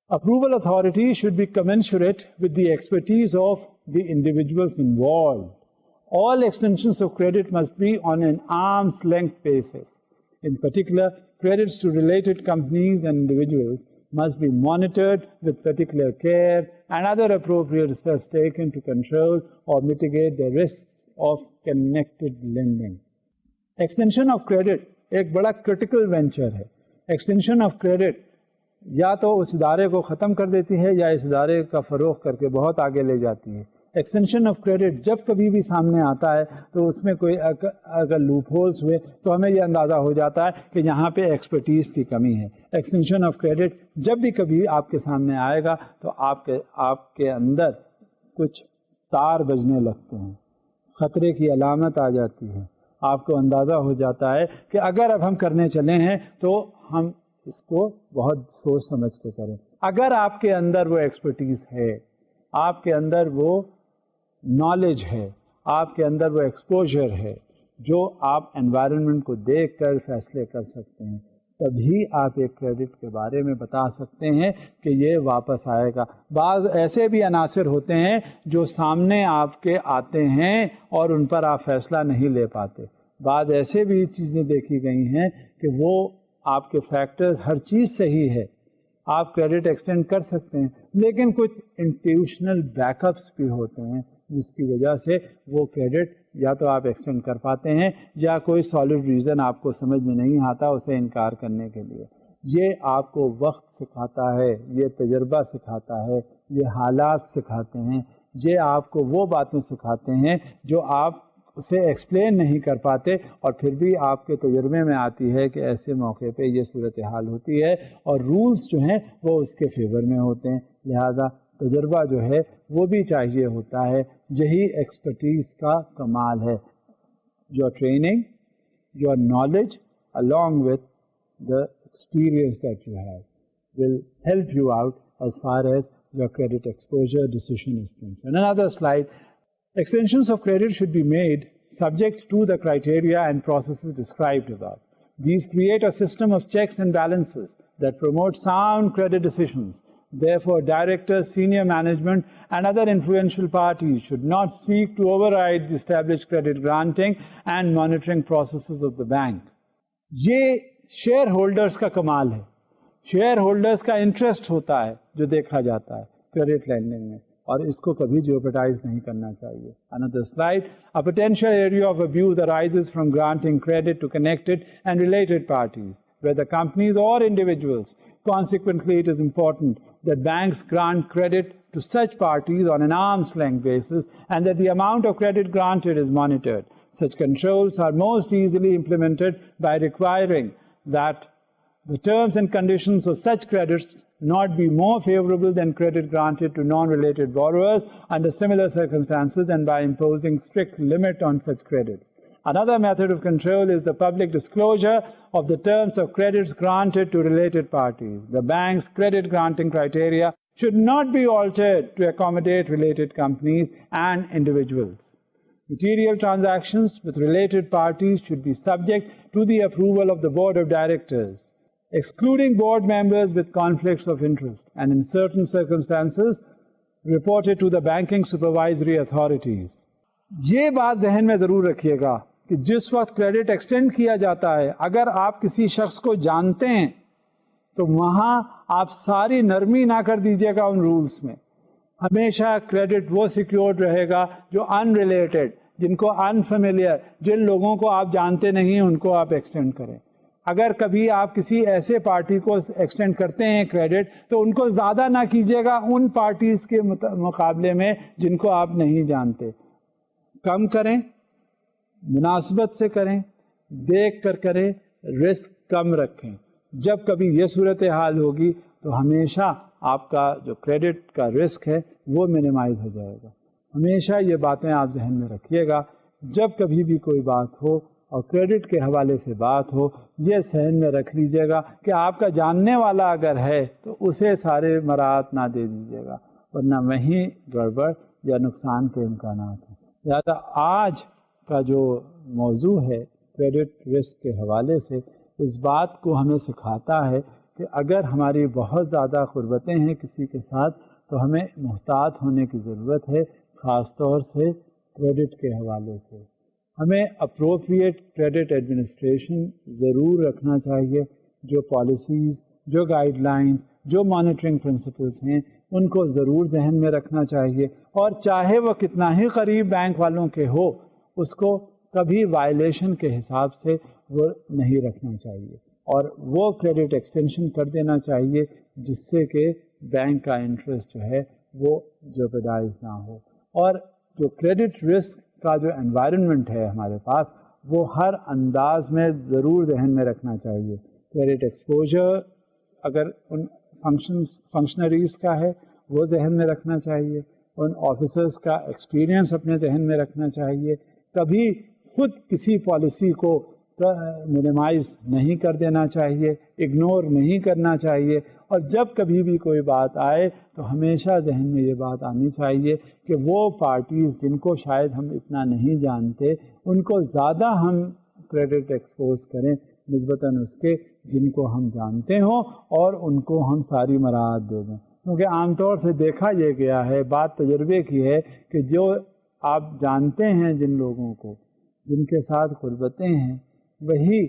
Approval authority should be commensurate with the expertise of the individuals involved. All extensions of credit must be on an arm's length basis. In particular, credits to related companies and individuals must be monitored with particular care and other appropriate steps taken to control or mitigate the risks of connected lending. Extension of credit ایک بڑا critical venture ہے. Extension of credit یا تو اس ادارے کو ختم کر دیتی ہے یا اس ادارے کا فروغ کر کے بہت آگے لے جاتی ہے. ایکسٹینشن آف کریڈٹ جب کبھی بھی سامنے آتا ہے تو اس میں کوئی اگر لوپ ہولس ہوئے تو ہمیں یہ اندازہ ہو جاتا ہے کہ یہاں پہ ایکسپرٹیز کی کمی ہے. ایکسٹینشن آف کریڈٹ جب بھی کبھی آپ کے سامنے آئے گا تو آپ کے اندر کچھ تار بجنے لگتے ہیں، خطرے کی علامت آ جاتی ہے. آپ کو اندازہ ہو جاتا ہے کہ اگر اب ہم کرنے چلے ہیں تو ہم اس کو بہت سوچ سمجھ کے کریں. اگر آپ کے اندر وہ ایکسپرٹیز ہے، آپ کے اندر وہ نالج ہے، آپ کے اندر وہ ایکسپوجر ہے جو آپ انوائرمنٹ کو دیکھ کر فیصلے کر سکتے ہیں، تبھی آپ ایک کریڈٹ کے بارے میں بتا سکتے ہیں کہ یہ واپس آئے گا. بعض ایسے بھی عناصر ہوتے ہیں جو سامنے آپ کے آتے ہیں اور ان پر آپ فیصلہ نہیں لے پاتے. بعض ایسے بھی چیزیں دیکھی گئی ہیں کہ وہ آپ کے فیکٹرز ہر چیز صحیح ہے، آپ کریڈٹ ایکسٹینڈ کر سکتے ہیں، لیکن کچھ انٹیوشنل بیک اپس بھی ہوتے ہیں جس کی وجہ سے وہ کریڈٹ یا تو آپ ایکسٹینڈ کر پاتے ہیں یا کوئی سالڈ ریزن آپ کو سمجھ میں نہیں آتا اسے انکار کرنے کے لیے. یہ آپ کو وقت سکھاتا ہے، یہ تجربہ سکھاتا ہے، یہ حالات سکھاتے ہیں، یہ آپ کو وہ باتیں سکھاتے ہیں جو آپ اسے ایکسپلین نہیں کر پاتے، اور پھر بھی آپ کے تجربے میں آتی ہے کہ ایسے موقع پہ یہ صورتحال ہوتی ہے اور رولز جو ہیں وہ اس کے فیور میں ہوتے ہیں. لہٰذا تجربہ جو ہے وہ بھی چاہیے ہوتا ہے. یہی ایکسپرٹیز کا کمال ہے. Your training, your knowledge along with the experience that you have will help you out as far as your credit exposure decision is concerned. Another slide. Extensions of credit should be made subject to the criteria and processes described above. These create a system of checks and balances that promote sound credit decisions. Therefore, directors, senior management, and other influential parties should not seek to override the established credit granting and monitoring processes of the bank. یہ share holders کا کمال ہے. Share holders کا interest ہوتا ہے جو دیکھا جاتا ہے کریڈٹ لینڈنگ میں, اور اس کو کبھی جیوپرڈائز نہیں کرنا چاہیے. Another slide. A potential area of abuse arises from granting credit to connected and related parties, whether companies or individuals. Consequently, it is important that banks grant credit to such parties on an arm's length basis and that the amount of credit granted is monitored. Such controls are most easily implemented by requiring that the terms and conditions of such credits not be more favorable than credit granted to non-related borrowers under similar circumstances, and by imposing strict limit on such credits. Another method of control is the public disclosure of the terms of credits granted to related parties. The bank's credit granting criteria should not be altered to accommodate related companies and individuals. Material transactions with related parties should be subject to the approval of the Board of Directors, excluding board members with conflicts of interest, and in certain circumstances reported to the banking supervisory authorities. یہ بات ذہن میں ضرور رکھیے گا کہ جس وقت credit extend کیا جاتا ہے, اگر آپ کسی شخص کو جانتے ہیں تو وہاں آپ ساری نرمی نہ کر دیجیے گا ان رولز میں. ہمیشہ کریڈٹ وہ سیکیورڈ رہے گا جو ان ریلیٹڈ, جن کو انفیملیئر, جن لوگوں کو آپ جانتے نہیں ان کو آپ ایکسٹینڈ کریں. اگر کبھی آپ کسی ایسے پارٹی کو ایکسٹینڈ کرتے ہیں کریڈٹ, تو ان کو زیادہ نہ کیجیے گا ان پارٹیز کے مقابلے میں جن کو آپ نہیں جانتے. کم کریں, مناسبت سے کریں, دیکھ کر کریں, رسک کم رکھیں. جب کبھی یہ صورتحال ہوگی تو ہمیشہ آپ کا جو کریڈٹ کا رسک ہے وہ منیمائز ہو جائے گا. ہمیشہ یہ باتیں آپ ذہن میں رکھیے گا. جب کبھی بھی کوئی بات ہو اور کریڈٹ کے حوالے سے بات ہو, یہ ذہن میں رکھ لیجیے گا کہ آپ کا جاننے والا اگر ہے تو اسے سارے مراعات نہ دے دیجیے گا, ورنہ وہیں گڑبڑ یا نقصان کے امکانات ہیں. لہٰذا آج کا جو موضوع ہے کریڈٹ رسک کے حوالے سے, اس بات کو ہمیں سکھاتا ہے کہ اگر ہماری بہت زیادہ قربتیں ہیں کسی کے ساتھ تو ہمیں محتاط ہونے کی ضرورت ہے, خاص طور سے کریڈٹ کے حوالے سے. ہمیں اپروپریٹ کریڈٹ ایڈمنسٹریشن ضرور رکھنا چاہیے. جو پالیسیز, جو گائیڈ لائنز, جو مانیٹرنگ پرنسپلس ہیں ان کو ضرور ذہن میں رکھنا چاہیے, اور چاہے وہ کتنا ہی قریب بینک والوں کے ہو اس کو کبھی وائلیشن کے حساب سے وہ نہیں رکھنا چاہیے, اور وہ کریڈٹ ایکسٹینشن کر دینا چاہیے جس سے کہ بینک کا انٹرسٹ جو ہے وہ جیوپرڈائز نہ ہو. اور جو کریڈٹ رسک کا جو انوائرمنٹ ہے ہمارے پاس وہ ہر انداز میں ضرور ذہن میں رکھنا چاہیے. کریڈٹ ایکسپوجر اگر ان فنکشنریز کا ہے وہ ذہن میں رکھنا چاہیے, ان آفیسرز کا ایکسپیرئنس اپنے ذہن میں رکھنا چاہیے. کبھی خود کسی پالیسی کو منیمائز نہیں کر دینا چاہیے, اگنور نہیں کرنا چاہیے, اور جب کبھی بھی کوئی بات آئے تو ہمیشہ ذہن میں یہ بات آنی چاہیے کہ وہ پارٹیز جن کو شاید ہم اتنا نہیں جانتے ان کو زیادہ ہم کریڈٹ ایکسپوز کریں نسبتاً اس کے جن کو ہم جانتے ہوں, اور ان کو ہم ساری مراعات دے دیں. کیونکہ عام طور سے دیکھا یہ گیا ہے, بات تجربے کی ہے, کہ جو آپ جانتے ہیں جن لوگوں کو, جن کے ساتھ قربتیں ہیں, وہی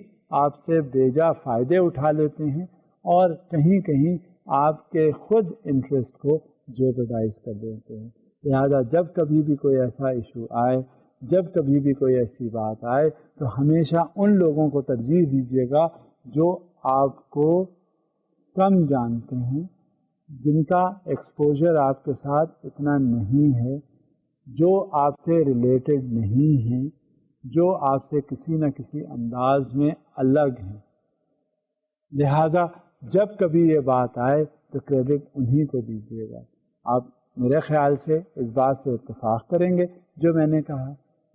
آپ سے بیجا فائدے اٹھا لیتے ہیں اور کہیں کہیں آپ کے خود انٹرسٹ کو جیوپرڈائز کر دیتے ہیں. لہذا جب کبھی بھی کوئی ایسا ایشو آئے, جب کبھی بھی کوئی ایسی بات آئے, تو ہمیشہ ان لوگوں کو ترجیح دیجیے گا جو آپ کو کم جانتے ہیں, جن کا ایکسپوجر آپ کے ساتھ اتنا نہیں ہے, جو آپ سے ریلیٹڈ نہیں ہیں, جو آپ سے کسی نہ کسی انداز میں الگ ہیں. لہٰذا جب کبھی یہ بات آئے تو کریڈٹ انہی کو دیجیے گا. آپ میرے خیال سے اس بات سے اتفاق کریں گے جو میں نے کہا.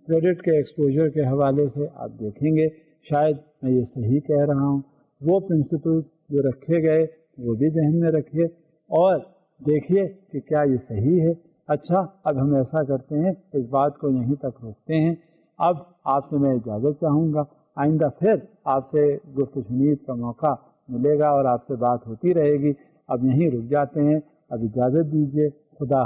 کریڈٹ کے ایکسپوجر کے حوالے سے آپ دیکھیں گے شاید میں یہ صحیح کہہ رہا ہوں. وہ پرنسپلز جو رکھے گئے وہ بھی ذہن میں رکھیے اور دیکھیے کہ کیا یہ صحیح ہے. اچھا, اب ہم ایسا کرتے ہیں, اس بات کو یہیں تک روکتے ہیں. اب آپ سے میں اجازت چاہوں گا، آئندہ پھر آپ سے گفت و شنید کا موقع ملے گا اور آپ سے بات ہوتی رہے گی۔ اب یہیں رک جاتے ہیں، اب اجازت دیجیے، خدا